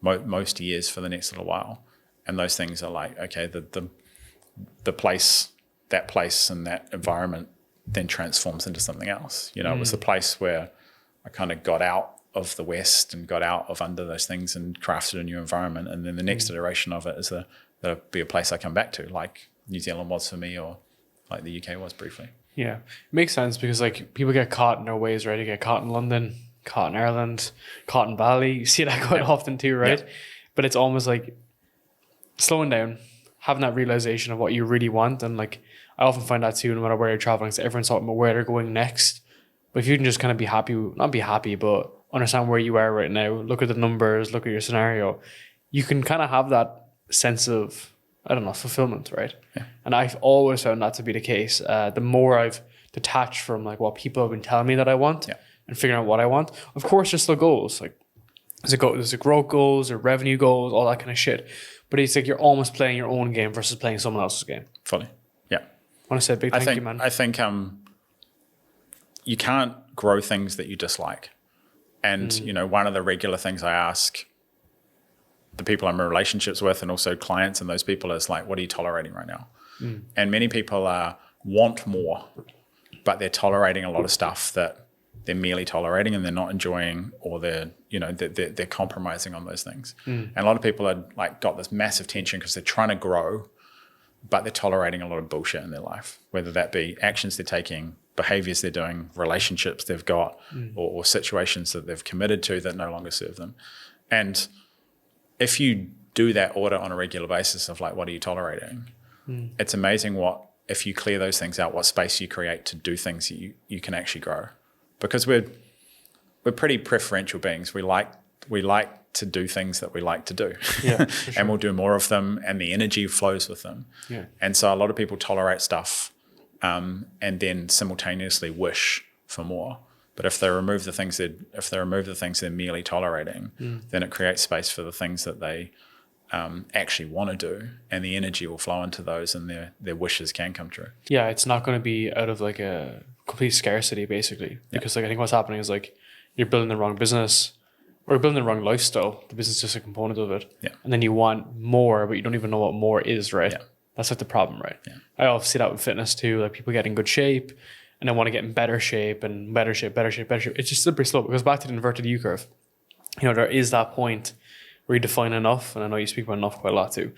most years for the next little while. And those things are like, okay, the place, that place and that environment then transforms into something else. It was the place where I kind of got out of the West and got out of under those things and crafted a new environment. And then the next iteration of it is that'll be a place I come back to, like New Zealand was for me, or like the UK was briefly. Yeah, it makes sense, because like people get caught in their ways, right? You get caught in London, caught in Ireland, caught in Bali. You see that quite often too, right? Yeah. But it's almost like slowing down, having that realization of what you really want. And like, I often find that too, no matter where you're traveling, so everyone's talking about where they're going next. But if you can just kind of be happy, not be happy, but understand where you are right now, look at the numbers, look at your scenario, you can kind of have that sense of, fulfillment, right? Yeah. And I've always found that to be the case. The more I've detached from like what people have been telling me that I want and figuring out what I want. Of course, there's still goals. Like there's a growth goals or revenue goals, all that kind of shit. But it's like you're almost playing your own game versus playing someone else's game. Fully. Yeah. I want to say a big thank you, man. I think you can't grow things that you dislike. And, one of the regular things I ask the people I'm in relationships with, and also clients and those people, is like, what are you tolerating right now? And many people want more, but they're tolerating a lot of stuff that they're merely tolerating and they're not enjoying, or they're compromising on those things. And a lot of people are like got this massive tension because they're trying to grow, but they're tolerating a lot of bullshit in their life, whether that be actions they're taking, behaviors they're doing, relationships they've got, or situations that they've committed to that no longer serve them. And if you do that audit on a regular basis of like, what are you tolerating? It's amazing if you clear those things out, what space you create to do things that you can actually grow. Because we're pretty preferential beings. We like to do things that we like to do. Yeah, for sure. And we'll do more of them, and the energy flows with them. Yeah. And so a lot of people tolerate stuff and then simultaneously wish for more. But if they remove the things they're merely tolerating, then it creates space for the things that they actually want to do, and the energy will flow into those, and their wishes can come true. Yeah, it's not going to be out of like a complete scarcity, basically, because like I think what's happening is like you're building the wrong business, Or you're building the wrong lifestyle. The business is just a component of it. Yeah. And then you want more, but you don't even know what more is, right? Yeah. That's like the problem, right? Yeah. I often see that with fitness too. Like people get in good shape and then want to get in better shape and better shape. It's just slippery slope. It goes back to the inverted U curve. You know, there is that point where you define enough, and I know you speak about enough quite a lot too.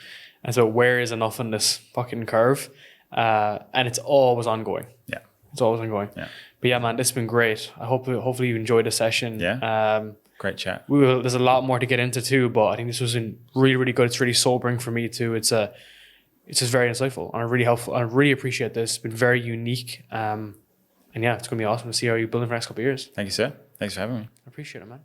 And so where is enough in this fucking curve? And it's always ongoing. Yeah. It's always ongoing. Yeah. But yeah, man, this has been great. Hopefully you enjoyed the session. Yeah. Great chat. There's a lot more to get into too, but I think this was really, really good. It's really sobering for me too. It's just very insightful and really helpful. I really appreciate this. It's been very unique. And yeah, it's going to be awesome to see how you're building for the next couple of years. Thank you, sir. Thanks for having me. I appreciate it, man.